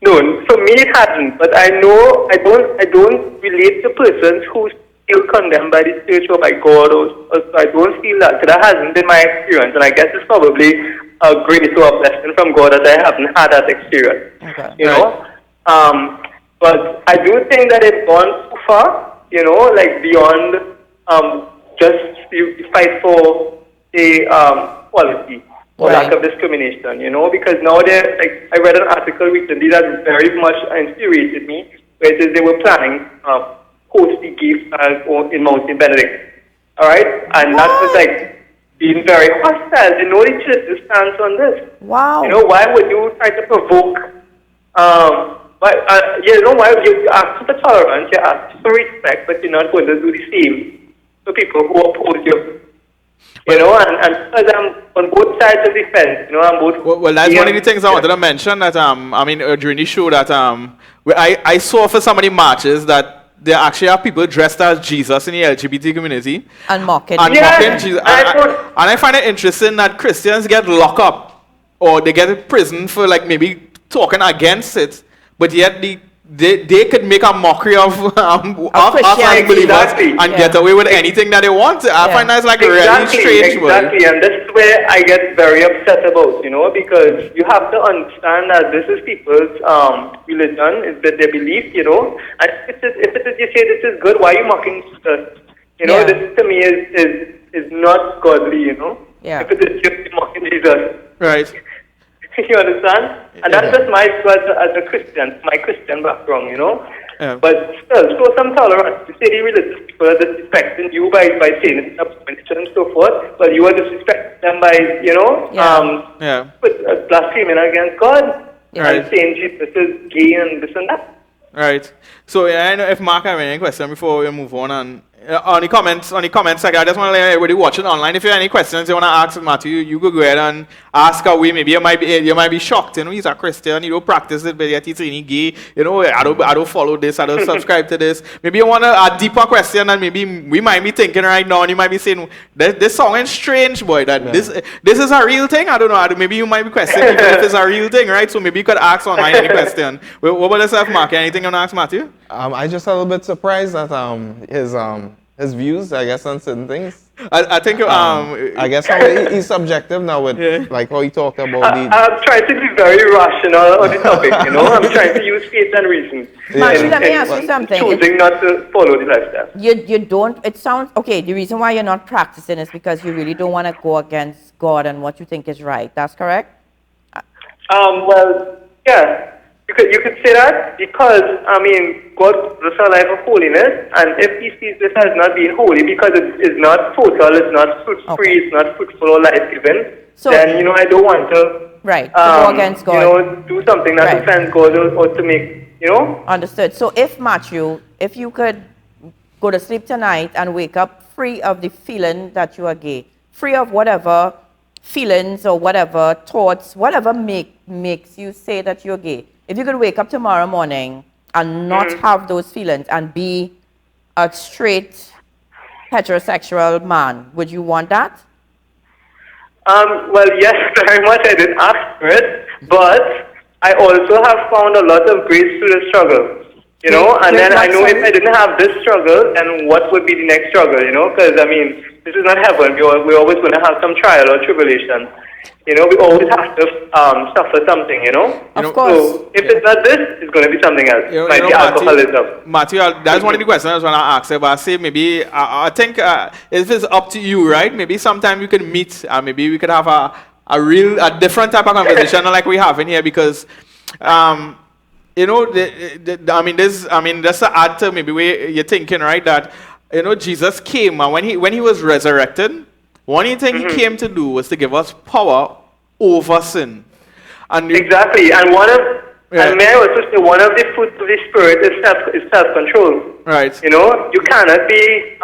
No, for me it hasn't, but I know I don't relate to persons who feel condemned by the church or by God, or so I don't feel that. So that hasn't been my experience, and I guess it's probably a grace or a blessing from God that I haven't had that experience. Okay. You know? But I do think that it's gone too far, you know, like beyond just the fight for a quality or lack of discrimination, you know, because now like I read an article recently that very much infuriated me, where it is they were planning host the gay festival in Mountain Benedict. All right? And that was like being very hostile. You know, the church's stance on this. Wow. You know, why would you try to provoke? You know, why you ask for tolerance, you ask for respect, but you're not going to do the same to people who oppose you. You know, and because I'm on both sides of the fence, you know, I'm both. Well, that's one of the things I wanted to mention that I mean during the show that I saw for some of the marches that there actually are people dressed as Jesus in the LGBT community And mocking. and Yeah, mocking Jesus. And I find it interesting that Christians get locked up or they get in prison for like maybe talking against it, but yet they could make a mockery of us as Christianity. believers Exactly. and get away with anything that they want. I find that's like really strange. boy. Exactly, and that's where I get very upset about, you know, because you have to understand that this is people's religion, is that their belief, you know, and if it is you say this is good, why are you mocking Jesus? You know, this to me is not godly, you know. Yeah. If it is just mocking Jesus. Right. You understand? And that's just my issue as a Christian, my Christian background, you know? Yeah. But still, show some tolerance. You say the religious people are disrespecting you by saying it's abomination and so forth, but you are disrespecting them by, you know, blaspheming against God and saying Jesus is gay and this and that. Right. So yeah, I know if Mark have any question before we move on, and on the comments section, I just want to let everybody watching online. If you have any questions you want to ask Matthew, you go ahead and ask away. Maybe you might be shocked. You know, he's a Christian. You don't practice it, but yet he's really gay. You know, I don't follow this. I don't subscribe to this. Maybe you want a deeper question, and maybe we might be thinking right now, and you might be saying, "This song is strange, boy. That this is a real thing." I don't know. Maybe you might be questioning if it's a real thing, right? So maybe you could ask online any question. What about yourself, Mark? Anything you want to ask Matthew? I just a little bit surprised at his views, I guess, on certain things. I think I guess how he's subjective now with like how he talked about the. I'm trying to be very rational on the topic, you know. I'm trying to use faith and reason. Matthew, let me ask you something. Choosing not to follow the lifestyle. You don't, it sounds, okay, the reason why you're not practicing is because you really don't want to go against God and what you think is right. That's correct? Well, yeah. You could say that because, I mean, God is a life of holiness, and if he sees this as not being holy because it is not total, it's not fruit-free, it's not fruitful or life-giving, So- then, you know, I don't want to, Right, to go against God. you know, do something that Right. offends God or to make, you know? Understood. So if Matthew, if you could go to sleep tonight and wake up free of the feeling that you are gay, free of whatever feelings or whatever thoughts, whatever makes you say that you're gay. If you could wake up tomorrow morning and not have those feelings and be a straight heterosexual man, would you want that? Well, yes, very much. I didn't ask for it, but I also have found a lot of grace through the struggle. You know, and then I know if I didn't have this struggle, then what would be the next struggle? You know, because I mean, this is not heaven. We're always going to have some trial or tribulation. You know, we always have to suffer something. You know, Of course. So if it's not this, it's going to be something else. Might be alcoholism. Matthew, that's one of the questions I was going to ask you, but I say maybe, I think if it's up to you, right? Maybe sometime you can meet, maybe we could have a different type of conversation like we have in here, because, you know, that's to add to maybe where you're thinking, right? That, you know, Jesus came, and when he was resurrected, one thing he came to do was to give us power over sin. And Exactly, and and may I also say, one of the fruits of the Spirit is self-control. Right. You know, you cannot be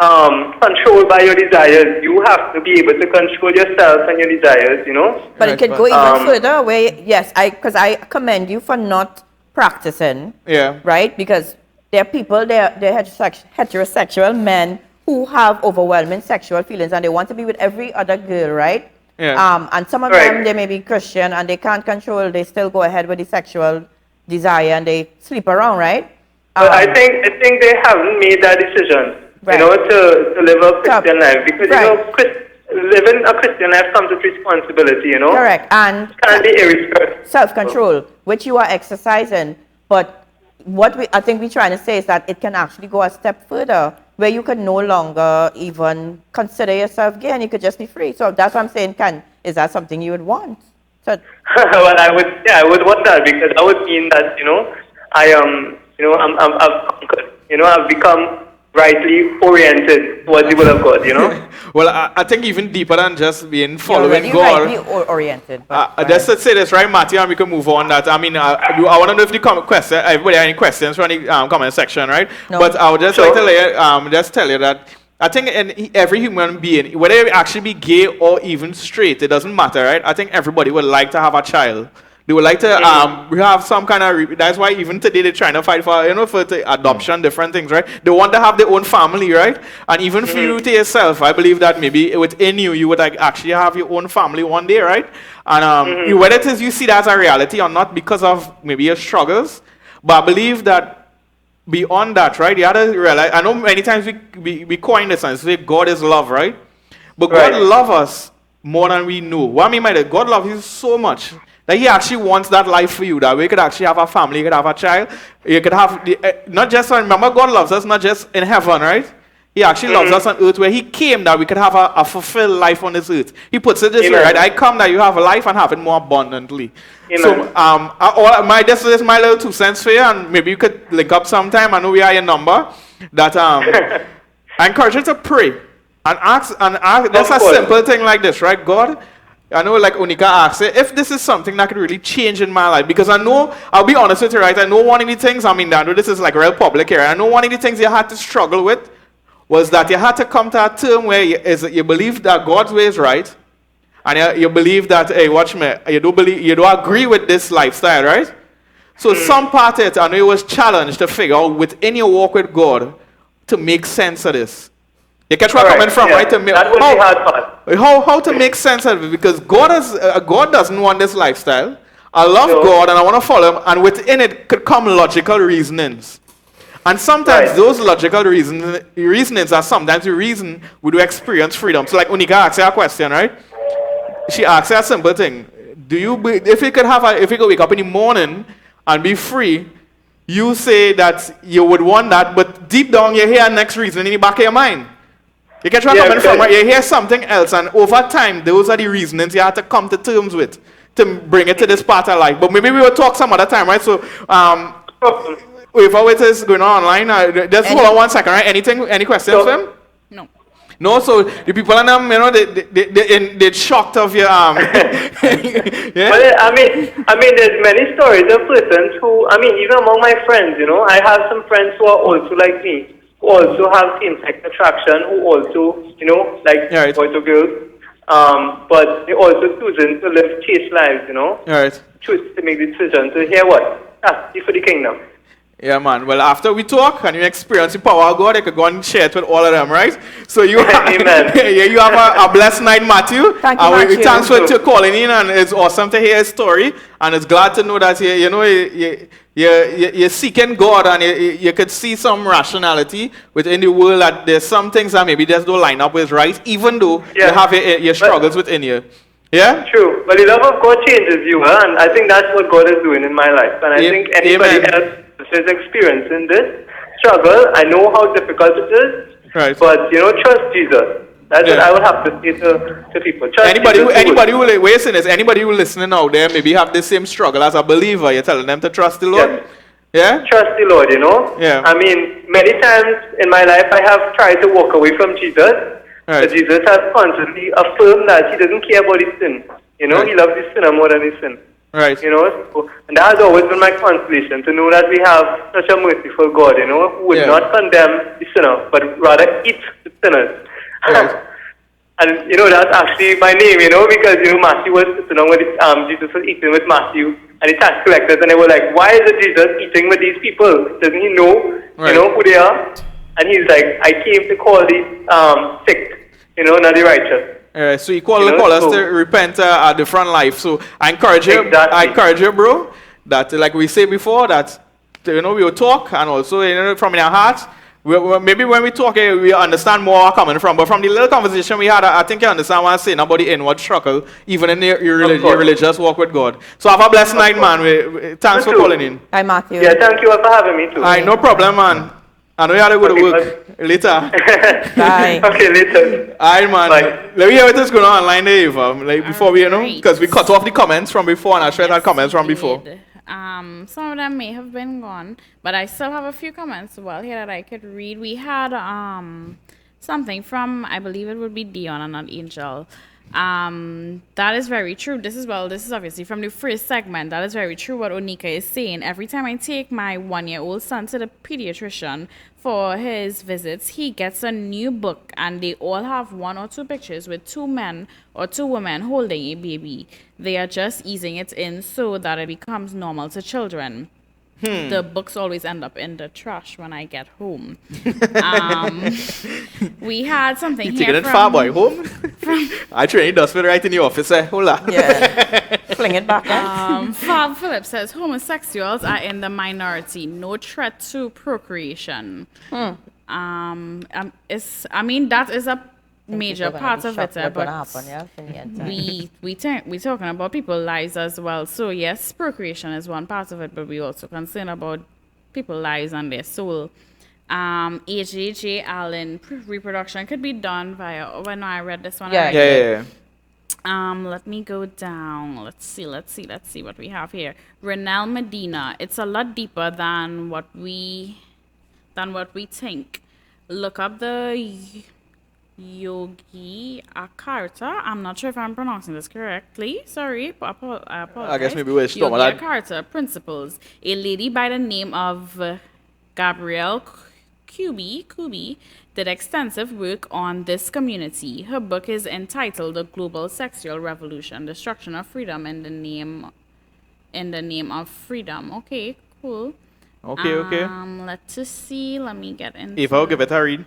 controlled by your desires. You have to be able to control yourself and your desires, you know. But Right, it could but- go even further where, yes, because I commend you for not practicing, Yeah. right? Because there are people, they're heterosexual men who have overwhelming sexual feelings and they want to be with every other girl, right? Yeah. And some of Right. them, they may be Christian and they can't control, they still go ahead with the sexual desire and they sleep around, right? But I think they haven't made that decision, Right. you know, to live a Christian life. Because, Right. you know, living a Christian life comes with responsibility, you know. Correct. And You can't be irresponsible. self-control, which you are exercising. But what I think we're trying to say is that it can actually go a step further, where you can no longer even consider yourself gay and you could just be free. So that's what I'm saying. Is that something you would want? So, Well, I would want that, because that would mean that, you know, I am, you know, I've conquered, you know, I've become rightly oriented towards the will of God, you know. Well, I think even deeper than just being you're following already God. rightly oriented. But, Just to say this, right, Matthew, and we can move on. That I mean, I want to know if the question, everybody have any questions from the comment section, right? No. But I would just Sure. like to just tell you that I think in every human being, whether you actually be gay or even straight, it doesn't matter, right? I think everybody would like to have a child. They would like to have some kind of. That's why even today they're trying to fight for, you know, for adoption, different things, right? They want to have their own family, right? And even for you to yourself, I believe that maybe within you, you would like actually have your own family one day, right? And whether it is you see that as a reality or not, because of maybe your struggles, but I believe that beyond that, right? You have to realize. I know many times we coin this and say God is love, right? But God Right. loves us more than we know. What I mean by that, God loves you so much that He actually wants that life for you. That way you could actually have a family, you could have a child, you could have not just remember God loves us not just in heaven, right? He actually loves us on earth, where He came that we could have a fulfilled life on this earth. He puts it this way, Amen. right? I come that you have a life and have it more abundantly. Amen. So this is my little 2 cents for you, and maybe you could link up sometime. I know we are your number. That I encourage you to pray and ask. That's a course. simple thing like this, right? God, I know, like Unika asked, if this is something that could really change in my life, because I know, I'll be honest with you, right? I know one of the things, I mean, I know this is like real public here. I know one of the things you had to struggle with was that you had to come to a term where you believe that God's way is right, and you believe that, hey, watch me, you don't agree with this lifestyle, right? So some part of it, I know it was challenged to figure out within your walk with God to make sense of this. You catch where I'm coming from, yeah. right? That was the hard part. How to make sense of it? Because God doesn't want this lifestyle. I love No. God and I want to follow Him, and within it could come logical reasonings. And sometimes Right. those logical reasonings are sometimes the reason we do experience freedom. So like Unika asked her a question, right? She asked her a simple thing. If you could wake up in the morning and be free, you say that you would want that, but deep down you hear next reason in the back of your mind. You get where I'm coming from, right? You hear something else, and over time, those are the reasonings you have to come to terms with to bring it to this part of life. But maybe we will talk some other time, right? So, if our waiters going on online, just hold on 1 second, right? Any questions for him? No. No, so the people in them, you know, they're shocked of your yeah. Well, I mean, there's many stories of persons who, I mean, even among my friends, you know, I have some friends who are also like me, who also have same-sex attraction, who also, you know, like Right. boys or girls, but they also choosing to live chaste lives, you know, All right. choose to make the decision to hear what? For the kingdom. Yeah, man. Well, after we talk and you experience the power of God, you can go and share it with all of them, right? So you Amen. yeah, you have a blessed night, Matthew. Thank you, And we Matthew. thanks for calling in, and it's awesome to hear his story. And it's glad to know that you're seeking God, and you could see some rationality within the world, that there's some things that maybe just don't line up with right, even though you Yeah. have your struggles within you. Yeah? True. But the love of God changes you, huh? And I think that's what God is doing in my life. And I think anybody Amen. else is experiencing this struggle, I know how difficult it is. Right. But, trust Jesus. That's what Yeah. I would have to say to people. Trust Anybody Jesus. who listen is anybody who listening out there maybe have the same struggle as a believer. You're telling them to trust the Lord. Yes. Yeah? Trust the Lord, Yeah. I mean, many times in my life I have tried to walk away from Jesus. Right. But Jesus has constantly affirmed that he doesn't care about his sin. Right. He loves his sinner more than his sin. Right. So, and that has always been my consolation, to know that we have such a merciful God, who would Yeah. not condemn the sinner, but rather eat the sinners. Right. And, that's actually my name, because, Matthew was sitting down with, Jesus was eating with Matthew and the tax collectors, and they were like, why is Jesus eating with these people? Doesn't he know, Right. Who they are? And he's like, I came to call the sick, not the righteous. So you call us to repent a different life. So I encourage you, Exactly. bro, that like we say before, that we will talk, and also from in our hearts. Maybe when we talk, we understand more where we're coming from. But from the little conversation we had, I think you understand what I'm saying about the inward struggle, even in your religious walk with God. So have a blessed night, man. Thanks for You too. calling in. Hi, Matthew. Yeah, thank you all for having me too. All right, no problem, man. I know you had to go to Okay, work later. Bye. Okay, later. All right, man. Bye. Let me hear what is going on online there, Eva. Like before we, Alright. because we cut off the comments from before, and I shared our Yes, comments from we before. did. Some of them may have been gone, but I still have a few comments here that I could read. We had something from, I believe it would be Dion and not Angel. That is very true. This is obviously from the first segment. That is very true what Onika is saying. Every time I take my 1-year-old son to the pediatrician for his visits, he gets a new book, and they all have 1 or 2 pictures with 2 men or 2 women holding a baby. They are just easing it in so that it becomes normal to children. The books always end up in the trash when I get home. We had something You here taking it from, far, boy, home? I train you dustbin right in the office. Hold on. Yeah. Fling it back. Eh? Fab Phillips says homosexuals are in the minority, no threat to procreation. That is a major part of it, but we're talking about people's lives as well. So yes, procreation is one part of it, but we also concerned about people's lives and their soul. AJJ Allen, reproduction could be done via. When I read this one, Yeah. let me go down. Let's see what we have here. Renel Medina. It's a lot deeper than what we think. Look up the Yogi Akarta. I'm not sure if I'm pronouncing this correctly. Sorry, I apologize. I guess maybe we're still Yogi that. Akarta Principles. A lady by the name of Gabrielle Kubi did extensive work on this community. Her book is entitled The Global Sexual Revolution: Destruction of Freedom in the Name of Freedom. Okay, cool. Okay. Let's just see. Let me get into Eva, I'll give it a read.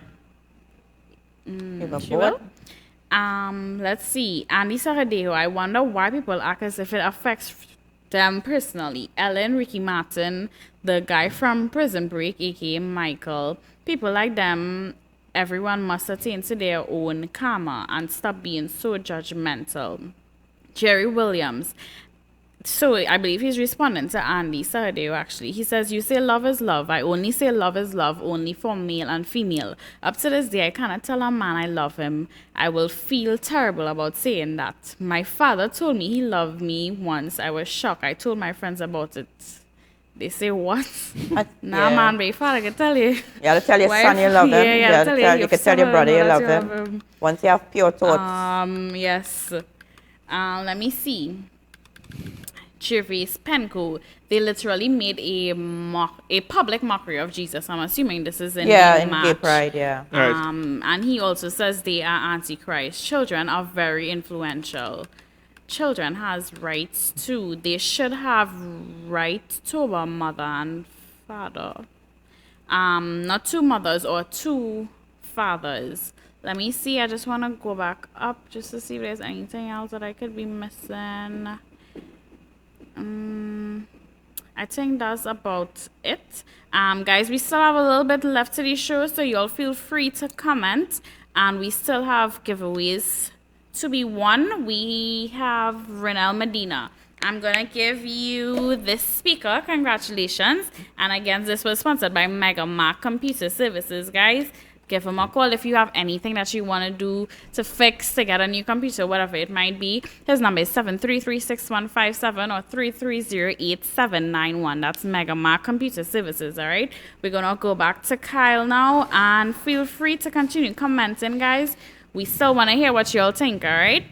She will. Let's see. Andy Sahadeo, I wonder why people act as if it affects them personally. Ellen, Ricky Martin, the guy from Prison Break, aka Michael. People like them, everyone must attain to their own karma and stop being so judgmental. Jerry Williams. So I believe he's responding to Andy Sahadeo actually. He says, you say love is love. I only say love is love only for male and female. Up to this day, I cannot tell a man I love him. I will feel terrible about saying that. My father told me he loved me once. I was shocked. I told my friends about it. They say, what? Nah, man, but your father can tell you. You have to tell your Wife, son you love him. You can tell your brother you love him. Once you have pure thoughts. Yes. Let me see. Gervais Penco, they literally made a public mockery of Jesus. I'm assuming this is in Gay Pride, yeah. Right. And he also says they are antichrist. Children are very influential. Children has rights too. They should have right to a mother and father. Not two mothers or two fathers. Let me see. I just want to go back up just to see if there's anything else that I could be missing. I think that's about it. Guys, we still have a little bit left to the show, so y'all feel free to comment. And we still have giveaways to be won. We have Renel Medina. I'm going to give you this speaker. Congratulations. And again, this was sponsored by Mega Mark Computer Services, guys. Give him a call if you have anything that you want to do to fix, to get a new computer, whatever it might be. His number is 733-6157 or 330-8791. That's Mega Mark Computer Services, all right? We're going to go back to Kyle now, and feel free to continue commenting, guys. We still want to hear what y'all think, all right?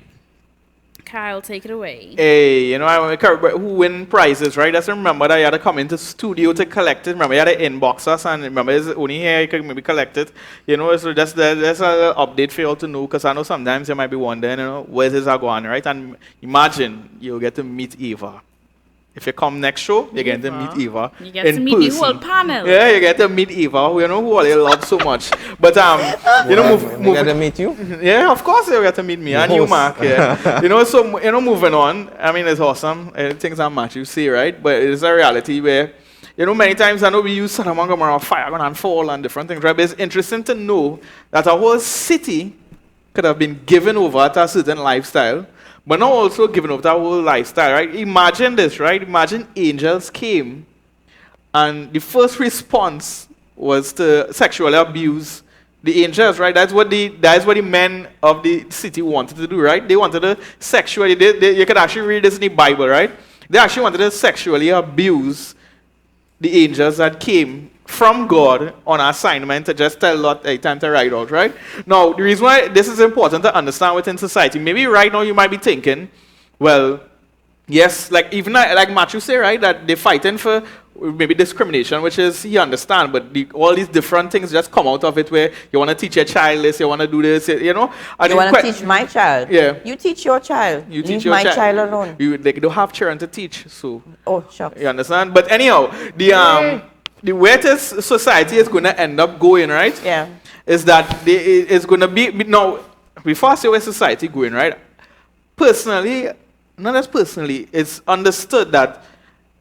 Kyle, take it away. Hey, you know, I want to who win prizes, right? Just remember that you had to come into studio to collect it. Remember, you had to inbox us, and remember, it's only here you can maybe collect it. You know, so that's an update for you all to know, because I know sometimes you might be wondering, you know, where's this going, right? And imagine you'll get to meet Eva. If you come next show, you get to meet Eva. You get to meet the whole panel. Yeah, you get to meet Eva. You know who all you love so much. But you know, You get to meet you? yeah, of course you get to meet me and you, host. Mark. Yeah. You know, so you know, moving on. I mean, it's awesome. Things are much you see, right? But it's a reality where, you know, many times I know we use Sodom and Gomorrah, fire and fall and different things, right? But it's interesting to know that a whole city could have been given over to a certain lifestyle, but not also given over to a whole lifestyle, right? Imagine this, right? Imagine angels came, and the first response was to sexually abuse the angels, right? That's what the men of the city wanted to do, right? They wanted to sexually, you could actually read this in the Bible, right? They actually wanted to sexually abuse the angels that came from God on assignment to just tell Lot, hey, time to ride out, right? Now, the reason why this is important to understand within society, maybe right now you might be thinking, well, yes, like even like Matthew say, right, that they're fighting for maybe discrimination, which is, he understand, but all these different things just come out of it where you want to teach your child this, you want to do this, you know. And You want to teach my child? Yeah. You teach your child. You Leave teach your my child alone. They don't have children to teach, so. Oh, shucks. You understand? But anyhow, the way this society is going to end up going, right? Yeah. Is that it's going to be, now, before I say where society going, right? Personally, not as personally, it's understood that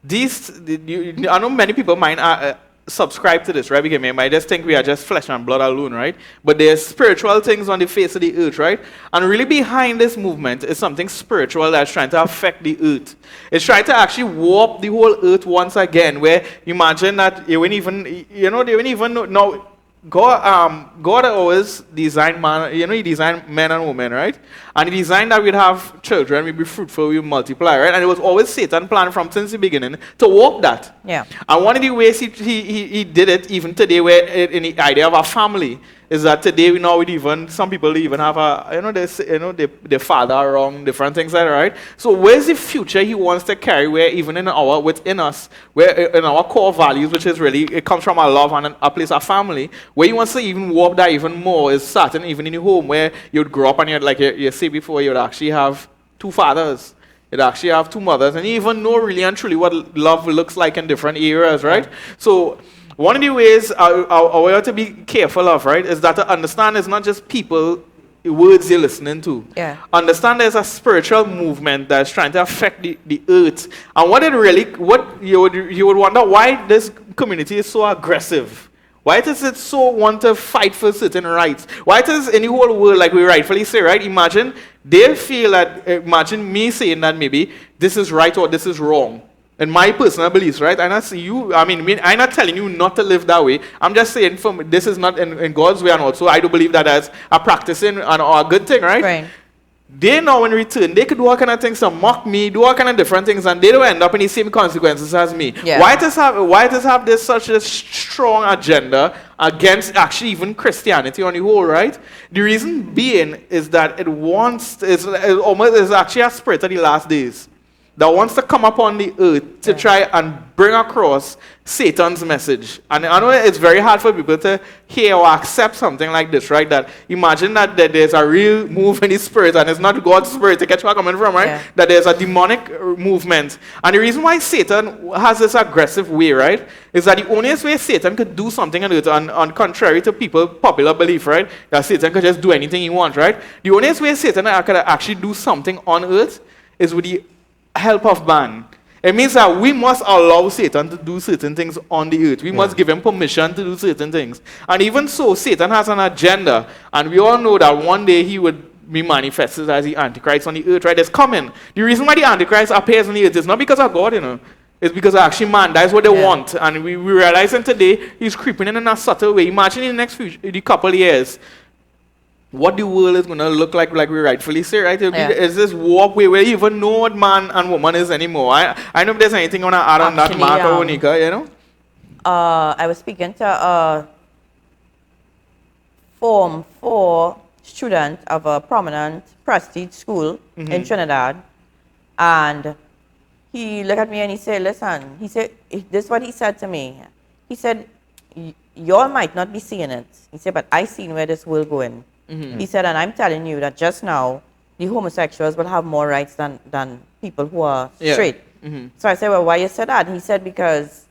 I know many people might subscribe to this, right? Because they might just think we are just flesh and blood alone, right? But there's spiritual things on the face of the earth, right? And really behind this movement is something spiritual that's trying to affect the earth. It's trying to actually warp the whole earth once again, where imagine that you wouldn't even, you know, they wouldn't even know. Now, God always designed man, you know, he designed men and women, right? And he designed that we'd have children, we'd be fruitful, we'd multiply, right? And it was always Satan's plan from since the beginning to warp that. Yeah. And one of the ways he did it, even today, where in the idea of a family, is that today we know even some people even have their father wrong, different things like that, right? So where's the future he wants to carry, where even within us, where in our core values, which is really, it comes from our love and a place of family, where he wants to even warp that even more is certain, even in the home, where you'd grow up and you'd, like you say before, you'd actually have two fathers. You'd actually have two mothers, and you even know really and truly what love looks like in different areas, right? So one of the ways we have to be careful of, right, is that to understand it's not just people, words you're listening to. Yeah. Understand there's a spiritual movement that's trying to affect the earth. And what you would wonder why this community is so aggressive. Why does it so want to fight for certain rights? Why does in the whole world, like we rightfully say, right, imagine they feel that, imagine me saying that maybe this is right or this is wrong. In my personal beliefs, right? I'm not telling you not to live that way. I'm just saying this is not in God's way, and also I do believe that as a practicing and a good thing, right? Right. They know in return, they could do all kind of things to mock me, do all kind of different things, and they don't end up in the same consequences as me. Yeah. Why does have this such a strong agenda against actually even Christianity on the whole, right? The reason being is that it's actually a spirit of the last days. that wants to come upon the earth to try and bring across Satan's message. And I know it's very hard for people to hear or accept something like this, right? That imagine that there's a real move in the spirit, and it's not God's spirit. You catch where I'm coming from, right? Yeah. That there's a demonic movement. And the reason why Satan has this aggressive way, right, is that the only way Satan could do something on earth, on contrary to people's popular belief, right, that Satan could just do anything he wants, right? The only way Satan could actually do something on earth is with the help of man. It means that we must allow Satan to do certain things on the earth. We must give him permission to do certain things. And even so, Satan has an agenda. And we all know that one day he would be manifested as the Antichrist on the earth, right? It's coming. The reason why the Antichrist appears on the earth is not because of God, you know. It's because of actually man. That's what they want. And we realizing today he's creeping in a subtle way. Imagine in the next the couple of years, what the world is going to look like we rightfully say, right? It's this warp way where you even know what man and woman is anymore. I don't know if there's anything on to add on that, Actually, Mark or Onika, you know? I was speaking to a Form 4 student of a prominent prestige school in Trinidad, and he looked at me and he said, listen, he said, this is what he said to me. He said, y'all might not be seeing it. He said, but I seen where this will go in. He said, and I'm telling you that just now, the homosexuals will have more rights than people who are straight. So I said, well, why you said that? He said, because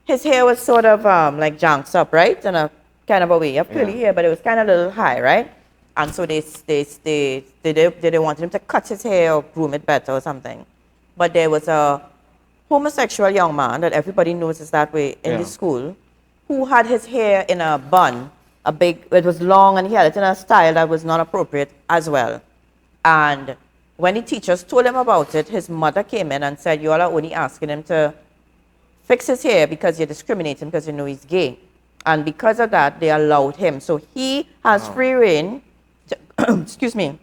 his hair was sort of like janked up, right? In a kind of a way. You have curly hair, but it was kind of a little high, right? And so they wanted him to cut his hair or groom it better or something. But there was a homosexual young man that everybody knows is that way in the school, who had his hair in a bun, it was long, and he had it in a style that was not appropriate as well. And when the teachers told him about it, his mother came in and said, you all are only asking him to fix his hair because you're discriminating because you know he's gay. And because of that, they allowed him. So he has free reign to, excuse me,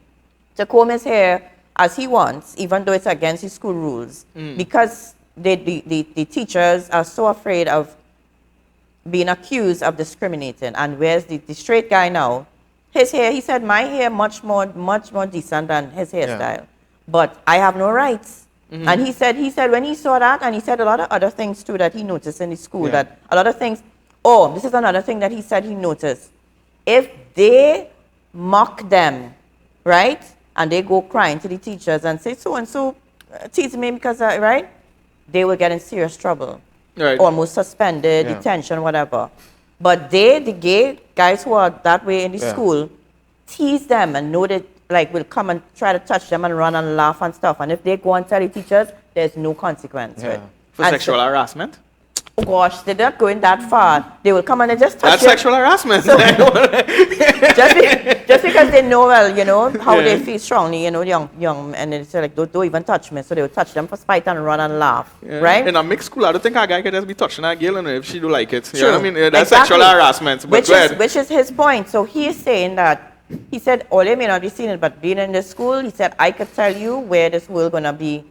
to comb his hair as he wants, even though it's against his school rules. Because the teachers are so afraid of being accused of discriminating. And where's the straight guy now? His hair, he said, my hair much more decent than his hairstyle. But I have no rights. And he said when he saw that, and he said a lot of other things too that he noticed in the school, that a lot of things, this is another thing that he said he noticed. If they mock them, right, and they go crying to the teachers and say, so-and-so tease me because, right, they will get in serious trouble. Right. Almost suspended, detention, whatever. But the gay guys who are that way in the school, tease them and know that, like, will come and try to touch them and run and laugh and stuff. And if they go and tell the teachers, there's no consequence. Right? For sexual harassment? Oh gosh, they're not going that far. They will come and they just touch That's you. sexual harassment. So, just because they know, well, you know, how they feel strongly, you know, young, and they say, like, don't even touch me. So they will touch them for spite and run and laugh, right? In a mixed school, I don't think a guy can just be touching a girl if she don't like it. True. You know what I mean? That's Exactly. sexual harassment. But Which is his point. So he is saying that, he said, Ole may not be seeing it, but being in the school, he said, I could tell you where this world going to be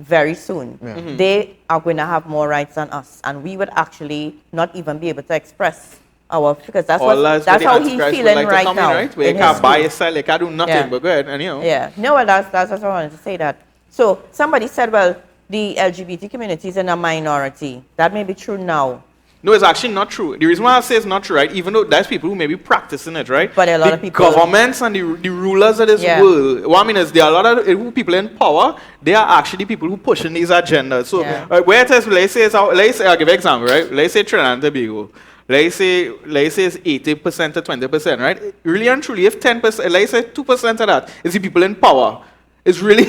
very soon. They are going to have more rights than us, and we would actually not even be able to express our, because that's how he's feeling right now. Right? Where you can't buy a sell, you can't do nothing, but go ahead, and you know. Yeah, no, well, that's what I wanted to say that. So somebody said, well, the LGBT community is in a minority. That may be true now. No, it's actually not true. The reason why I say it's not true, right, even though there's people who may be practicing it, right? But a lot of people... governments and the rulers of this world, what I mean is there are a lot of people in power, they are actually people who pushing these agendas. So where it is, let's say, I'll give you an example, right? Let's say Trinidad and Tobago. Let's say it's 80% to 20%, right? Really and truly, if 10%, let's say 2% of that is the people in power, it's really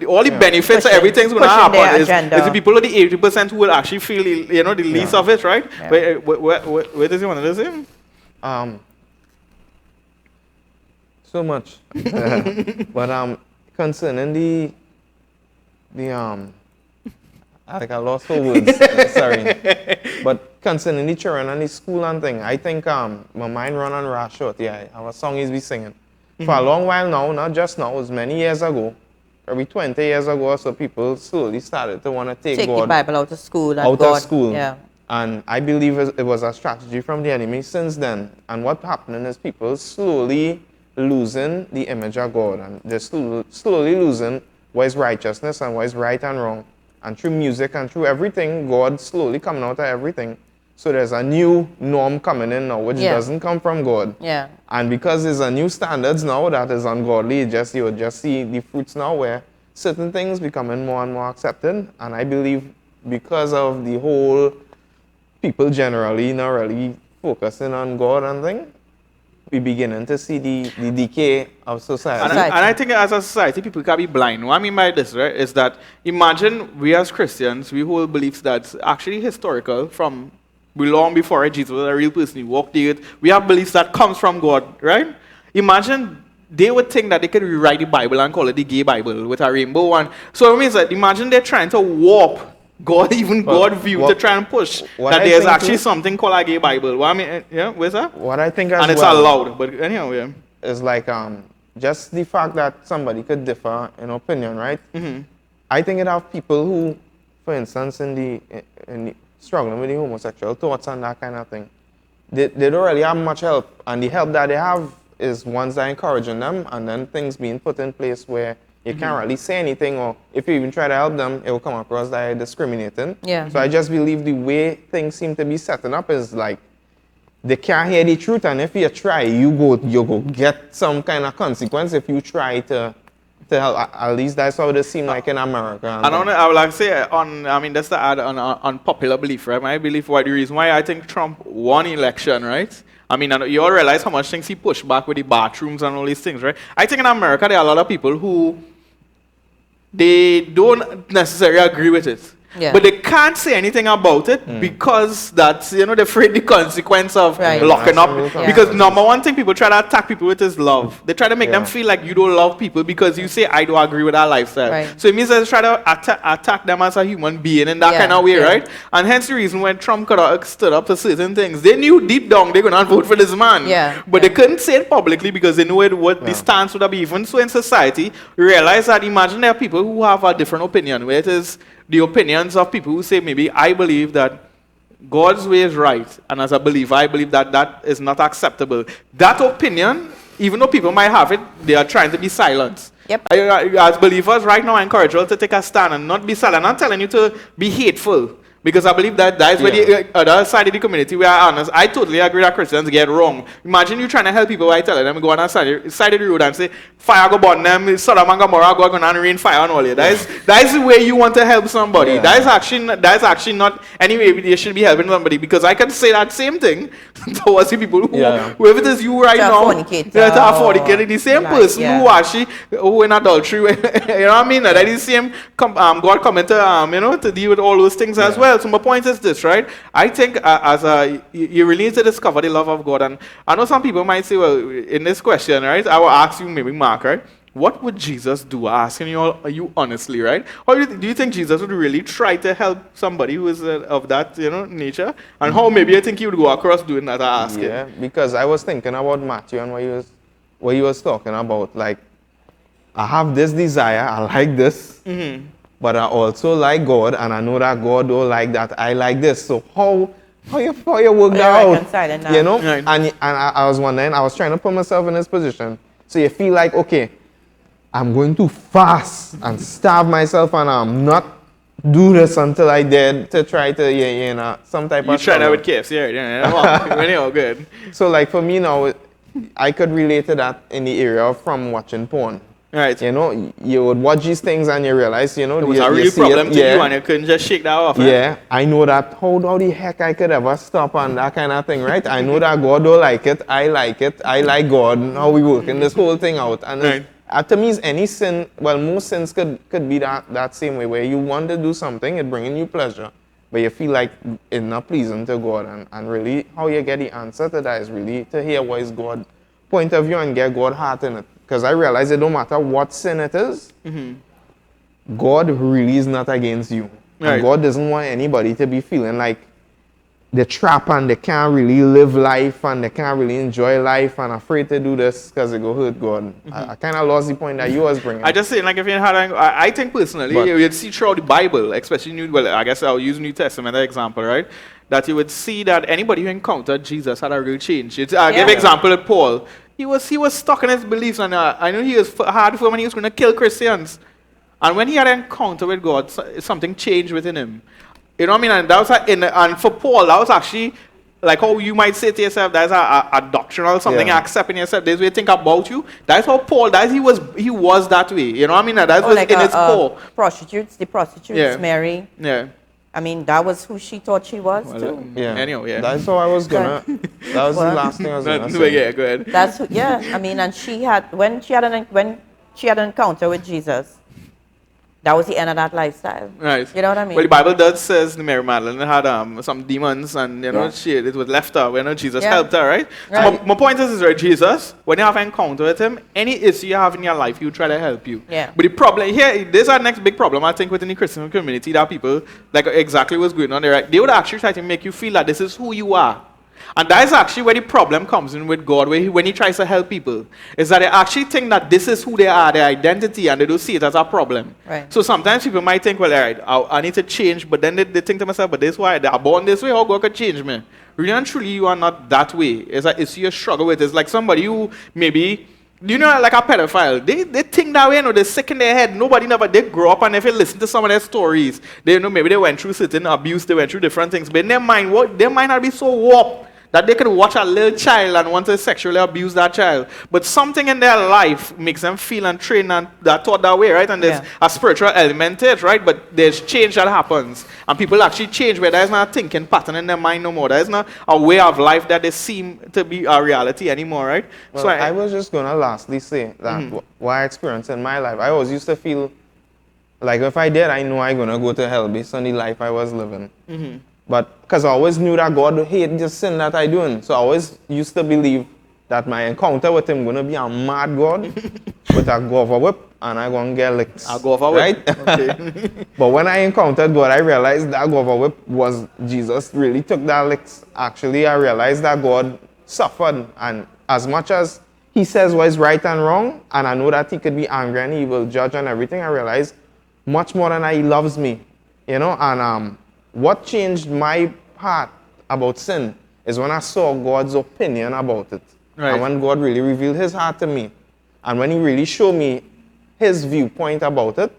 all the benefits, everything's going to happen. It's the people of the 80% who will actually feel, the least of it, right? Yeah. Where does he want to say? So much. But concerning the like I lost for words. Sorry. But concerning the children and the school and thing, I think my mind run on rash short. Yeah, our song is be singing. For a long while now, not just now, it was many years ago, probably 20 years ago or so, people slowly started to want to take God the Bible out of school. Of school. Yeah. And I believe it was a strategy from the enemy since then. And what's happening is people slowly losing the image of God, and they're slowly losing what is righteousness and what is right and wrong. And through music and through everything, God slowly coming out of everything. So there's a new norm coming in now, which doesn't come from God. Yeah. And because there's a new standards now that is ungodly, you would just see the fruits now where certain things becoming more and more accepted. And I believe because of the whole people generally not really focusing on God and things, we beginning to see the decay of society. And I think as a society, people can be blind. What I mean by this, right, is that imagine we as Christians, we hold beliefs that's actually historical from long before Jesus was a real person. He walked the earth. We have beliefs that comes from God, right? Imagine they would think that they could rewrite the Bible and call it the gay Bible with a rainbow one. So it means that imagine they're trying to warp God, God view to try and push that there's actually something called a gay Bible. What I mean, yeah, where's that? What I think as and it's allowed, but anyhow, yeah. It's like just the fact that somebody could differ in opinion, right? Mm-hmm. I think it have people who, for instance, in the struggling with the homosexual thoughts and that kind of thing, they don't really have much help, and the help that they have is ones that are encouraging them, and then things being put in place where you can't really say anything, or if you even try to help them, it will come across that you're discriminating. Yeah. So I just believe the way things seem to be setting up is like they can't hear the truth, and if you try, you go get some kind of consequence if you try to help. At least that's how it seems like in America. And I would like to say, that's to add on unpopular belief, right? My belief, the reason why I think Trump won election, right? I mean, you all realize how much things he pushed back with the bathrooms and all these things, right? I think in America, there are a lot of people who they don't necessarily agree with it. Yeah. But they can't say anything about it because that's, they're afraid the consequence of locking up. Yeah. Because number one thing people try to attack people with is love. They try to make them feel like you don't love people because you say, I don't agree with that lifestyle. Right. So it means they try to attack them as a human being in that kind of way, right? And hence the reason when Trump could have stood up for certain things, they knew deep down they're going to vote for this man. Yeah. But they couldn't say it publicly because they knew what the stance would be. Even so in society, realize that imagine there are people who have a different opinion, where it is the opinions of people who say, maybe I believe that God's way is right, and as a believer, I believe that that is not acceptable. That opinion, even though people might have it, they are trying to be silent. Yep. As believers, right now, I encourage you all to take a stand and not be silent. I'm not telling you to be hateful, because I believe that is where the other side of the community, we are honest. I totally agree that Christians get wrong. Imagine you trying to help people by telling them go on the side of the road and say, fire go burn them, Sodom and Gomorrah go on and rain fire on all you. That is the way you want to help somebody. Yeah. That is actually not any way you should be helping somebody, because I can say that same thing towards the people whoever it is you right now, fornicating, the same person who actually who in adultery, you know what I mean? That is the same God coming to to deal with all those things as well. So my point is this, right? I think you really need to discover the love of God. And I know some people might say, well, in this question, right, I will ask you, maybe Mark, right? What would Jesus do? Asking you honestly, right? Or do you think Jesus would really try to help somebody who is of that nature? And how maybe you think he would go across doing that? Asking. Yeah, because I was thinking about Matthew and what he was talking about. Like, I have this desire, I like this. Mm-hmm. But I also like God, and I know that God don't like that. I like this. So how you work that out? You know? Right. And I was wondering, I was trying to put myself in this position. So you feel like, okay, I'm going to fast and starve myself, and I'm not do this until I did to try to, some type of... You try that with KFC, yeah. Really all good. So like for me now, I could relate to that in the area of from watching porn. Right. You know, you would watch these things and you realize, it was a real problem to you and you couldn't just shake that off. Right? Yeah, I know that. How the heck I could ever stop on that kind of thing, right? I know that God don't like it. I like it. I like God. How we working this whole thing out. And to me, any sin, well, most sins could be that same way, where you want to do something, it bringing you pleasure, but you feel like it's not pleasing to God. And really, how you get the answer to that is really to hear what is God's point of view and get God's heart in it. Because I realize it don't matter what sin it is, God really is not against you. Right. And God doesn't want anybody to be feeling like they're trapped and they can't really live life and they can't really enjoy life and afraid to do this because it go hurt God. I kind of lost the point that you was bringing. I just say, like, if you had, I think personally, you'd see throughout the Bible, especially I guess I'll use New Testament as an example, right? That you would see that anybody who encountered Jesus had a real change. I'll give example of Paul. He was stuck in his beliefs, and I know he was hard for when he was going to kill Christians. And when he had an encounter with God, something changed within him. You know what I mean? And that was and for Paul, that was actually like how you might say to yourself, that's a doctrinal something you accept in yourself. There's way you think about you. That's how Paul. He was that way. You know what I mean? And that was like in his core. The prostitutes, Mary. Yeah. I mean, that was who she thought she was too. Yeah. Anyway, yeah. That's how I was gonna. That was the last thing I was gonna say. Yeah, go ahead. That's who, yeah. I mean, and when she had an encounter with Jesus, that was the end of that lifestyle. Right. You know what I mean? Well, the Bible does says Mary Magdalene had some demons, and you know it was left her when Jesus helped her, right? Right. So my point is right, Jesus, when you have an encounter with him, any issue you have in your life, he will try to help you. Yeah. But the problem here, this is our next big problem, I think, within the Christian community, that people like exactly what's going on there. Right? They would actually try to make you feel that this is who you are. And that is actually where the problem comes in with God, when he tries to help people, is that they actually think that this is who they are, their identity, and they don't see it as a problem. Right. So sometimes people might think, well, all right, I need to change, but then they think to themselves, but this why they are born this way, how God could change me? Really and truly, you are not that way. It's your struggle with it. It's like somebody who maybe, you know, like a pedophile. They think that way, you know, they're sick in their head. They grow up, and if you listen to some of their stories, they know maybe they went through certain abuse, they went through different things, but in their mind, their mind not be so warped that they could watch a little child and want to sexually abuse that child. But something in their life makes them feel and train and that thought that way, right? And there's a spiritual element to it, right? But there's change that happens. And people actually change where there's not a thinking pattern in their mind no more. There's not a way of life that they seem to be a reality anymore, right? Well, So I was just going to lastly say that what I experienced in my life, I always used to feel like if I did, I know I'm going to go to hell based on the life I was living. But because I always knew that God hated the sin that I doing. So I always used to believe that my encounter with him going to be a mad God with a guava whip and I'm going to get licked. I'll go off a whip. Right? Okay. But when I encountered God, I realized that guava whip was Jesus really took that licks. Actually, I realized that God suffered. And as much as he says what is right and wrong, and I know that he could be angry and he will judge and everything, I realized much more than that he loves me. You know, and what changed my heart about sin is when I saw God's opinion about it. Right. And when God really revealed his heart to me. And when he really showed me his viewpoint about it,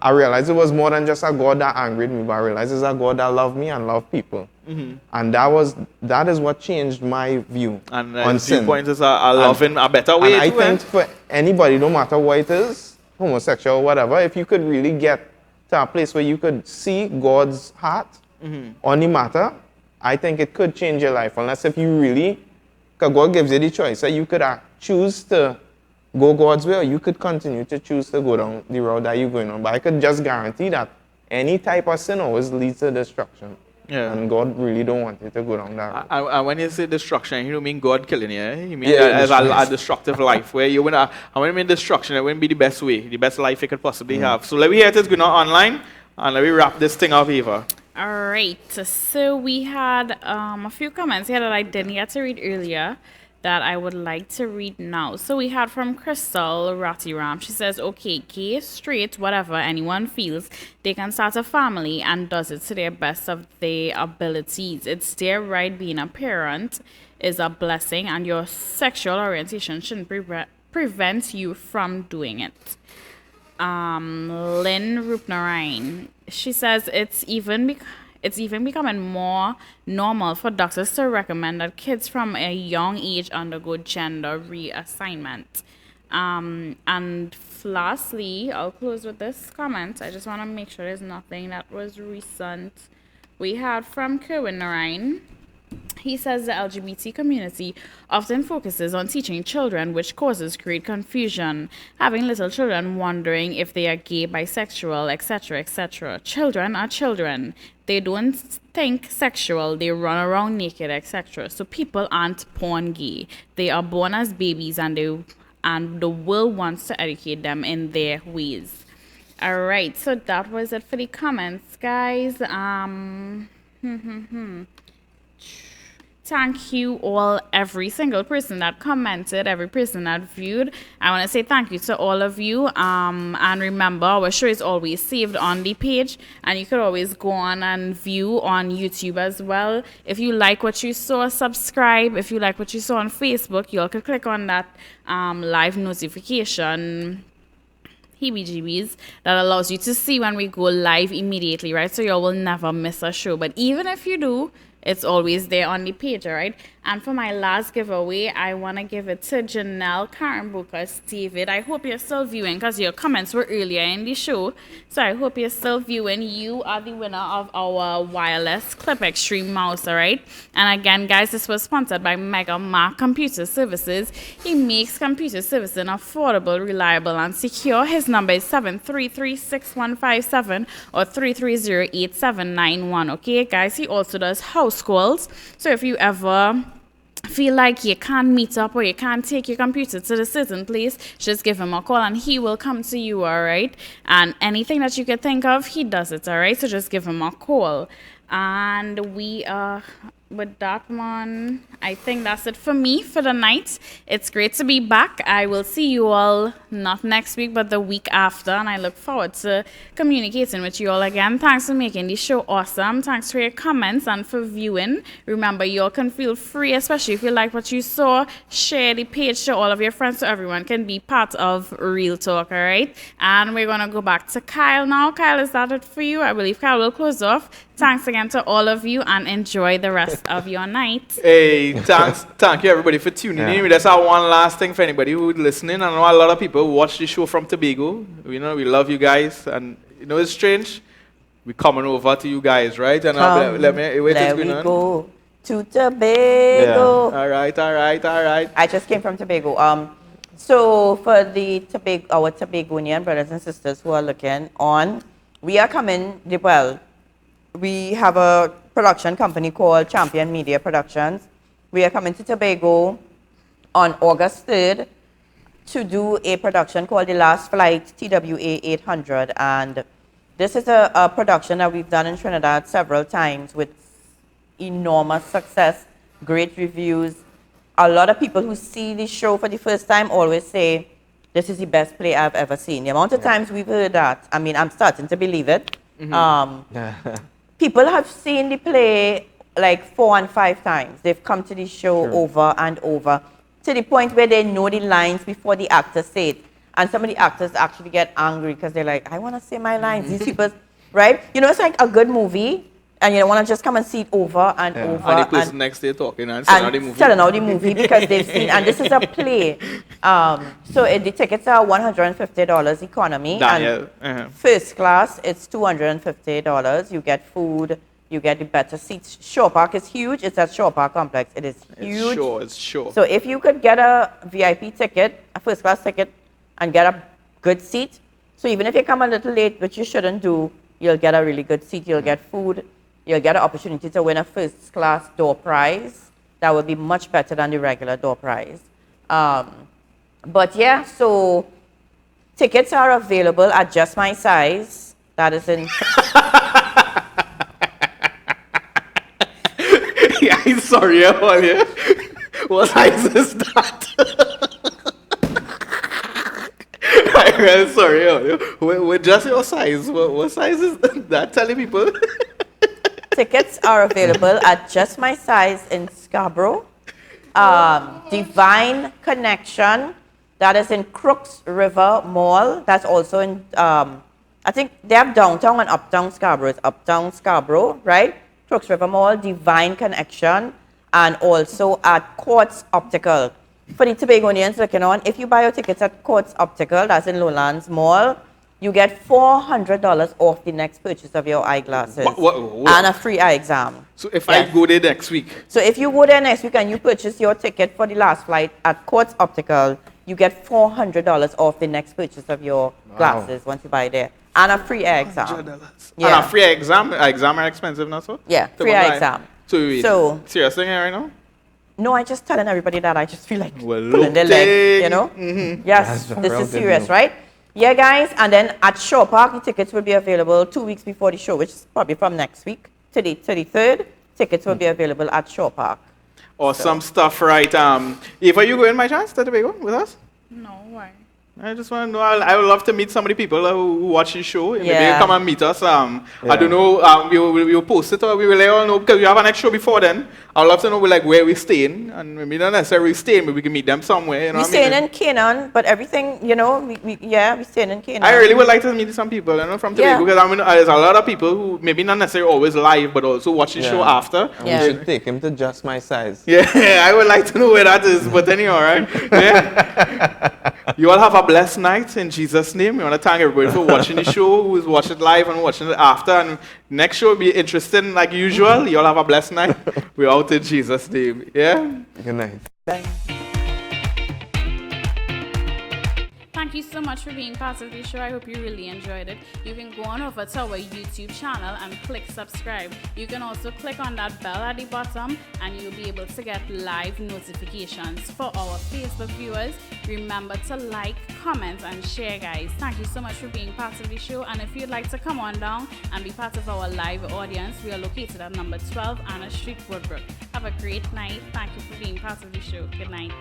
I realized it was more than just a God that angered me, but I realized it's a God that loved me and loved people. And that is what changed my view And on sin. viewpoint is a loving, a better way And I to think for anybody, no matter what it is, homosexual or whatever, if you could really get to a place where you could see God's heart on the matter, I think it could change your life. Unless if you really, because God gives you the choice, so you could choose to go God's way, or you could continue to choose to go down the road that you're going on. But I could just guarantee that any type of sin always leads to destruction. Yeah. And God really don't want you to go down that road. And when you say destruction, you don't mean God killing you. Eh? You mean Yeah, as a destructive life where you wanna. And when you mean destruction, it wouldn't be the best way, the best life you could possibly have. So let me hear it is going on online, and let me wrap this thing up, Eva. All right. So we had a few comments here that I didn't get to read earlier that I would like to read now. So we had from Crystal Ratiram. She says, okay, gay, straight, whatever anyone feels, they can start a family and does it to their best of their abilities. It's their right. Being a parent is a blessing, and your sexual orientation shouldn't prevent you from doing it. Lynn Rupnarain, she says it's even becoming more normal for doctors to recommend that kids from a young age undergo gender reassignment. And lastly, I'll close with this comment. I just want to make sure there's nothing that was recent. We had from Kerwin Narain. He says the LGBT community often focuses on teaching children, which causes great confusion, having little children wondering if they are gay, bisexual, etc., etc. Children are children. They don't think sexual, they run around naked, etc. So people aren't born gay. They are born as babies, and the world wants to educate them in their ways. All right, so that was it for the comments, guys. Thank you all, every single person that commented, every person that viewed. I want to say thank you to all of you. And remember, our show is always saved on the page, and you could always go on and view on YouTube as well. If you like what you saw, subscribe. If you like what you saw on Facebook, you all could click on that live notification heebie-jeebies that allows you to see when we go live immediately, right? So you will never miss a show. But even if you do, it's always there on the page, all right? And for my last giveaway, I want to give it to Janelle Karen Bukas David. I hope you're still viewing because your comments were earlier in the show. So I hope you're still viewing. You are the winner of our wireless Clip Extreme mouse, all right? And again, guys, this was sponsored by Mega Mark Computer Services. He makes computer servicing affordable, reliable, and secure. His number is 733-6157 or 330-8791, okay, guys? He also does house calls. So if you ever feel like you can't meet up or you can't take your computer to the certain place, just give him a call and he will come to you, all right? And anything that you can think of, he does it, all right? So just give him a call. And we with that one, I think that's it for me for the night. It's great to be back. I will see you all not next week but the week after, and I look forward to communicating with you all again. Thanks for making the show awesome. Thanks for your comments and for viewing. Remember, you all can feel free, especially if you like what you saw, share the page to all of your friends so everyone can be part of Real Talk, all right? And we're going to go back to Kyle now. Kyle, is that it for you? I believe Kyle will close off. Thanks again to all of you and enjoy the rest of your night. Hey, thank you everybody for tuning in. That's our one last thing for anybody who's listening. I know a lot of people watch the show from Tobago. You know, we love you guys, and you know it's strange. We're coming over to you guys, right? And let me wait. Let me go to Tobago. Yeah. All right. I just came from Tobago. So for the our Tobagonian brothers and sisters who are looking on, we are coming. Well, we have a production company called Champion Media Productions. We are coming to Tobago on August 3rd to do a production called The Last Flight TWA 800. And this is a production that we've done in Trinidad several times with enormous success, great reviews. A lot of people who see the show for the first time always say, this is the best play I've ever seen. The amount of times we've heard that, I mean, I'm starting to believe it. People have seen the play like 4 and 5 times. They've come to the show over and over to the point where they know the lines before the actors say it. And some of the actors actually get angry because they're like, I want to say my lines. These people, right? You know, it's like a good movie and you don't want to just come and see it over and over. And the person next day talking and selling out the movie. Selling out the movie because they've seen, and this is a play. The tickets are $150 economy. Daniel. And first class, it's $250. You get food, you get the better seats. Shore Park is huge. It's at Shore Park Complex. It is huge. It's sure. So if you could get a VIP ticket, a first class ticket, and get a good seat, so even if you come a little late, which you shouldn't do, you'll get a really good seat. You'll get food. You'll get an opportunity to win a first class door prize. That would be much better than the regular door prize. But yeah, so tickets are available at Just My Size. That is in... Yeah, I'm sorry, Amalia. What size is that? I'm really sorry, Amalia. With just your size, what size is that? Telling people? Tickets are available at Just My Size in Scarborough. Divine Connection, that is in Crooks River Mall. That's also in, I think they have downtown and uptown Scarborough. It's uptown Scarborough, right? Crooks River Mall, Divine Connection, and also at Quartz Optical. For the Tobagonians looking on, if you buy your tickets at Quartz Optical, that's in Lowlands Mall, you get $400 off the next purchase of your eyeglasses and a free eye exam. So if I go there next week? So if you go there next week and you purchase your ticket for The Last Flight at Quartz Optical, you get $400 off the next purchase of your glasses once you buy there. And a free eye exam. And a free eye exam? Exam are expensive, not so? Yeah, free eye exam. So serious thing right now? No, I just telling everybody that I just feel like pulling their leg, you know? Yes, this is serious, right? Yeah, guys, and then at Shore Park, the tickets will be available 2 weeks before the show, which is probably from next week to the 3rd. Tickets will be available at Shore Park. Awesome stuff, right? Eva, you going by chance to Tobago with us? No, why? I just want to know. I would love to meet some of the people who watch the show. Maybe Yeah. come and meet us. I don't know. We'll post it or we will let you all know because we have an next show before then. I'd love to know like where we're staying and maybe not necessarily staying, but we can meet them somewhere. You know We what I mean? staying in Canaan, but everything, we staying in Canaan. I really would like to meet some people, from today Yeah. because I mean, there's a lot of people who maybe not necessarily always live, but also watch the show after. And Yeah. we should take him to Just My Size. Yeah, I would like to know where that is, but anyhow, right? Yeah. You all have a blessed night in Jesus' name. We want to thank everybody for watching the show, who's watching it live and watching it after. And next show will be interesting like usual. You all have a blessed night. We're out in Jesus' name. Yeah? Good night. Bye. Thank you so much for being part of the show. I hope you really enjoyed it. You can go on over to our YouTube channel and click subscribe. You can also click on that bell at the bottom and you'll be able to get live notifications. For our Facebook viewers, remember to like, comment, and share, guys. Thank you so much for being part of the show. And if you'd like to come on down and be part of our live audience, we are located at number 12 Anna Street, Woodbrook. Have a great night. Thank you for being part of the show. Good night.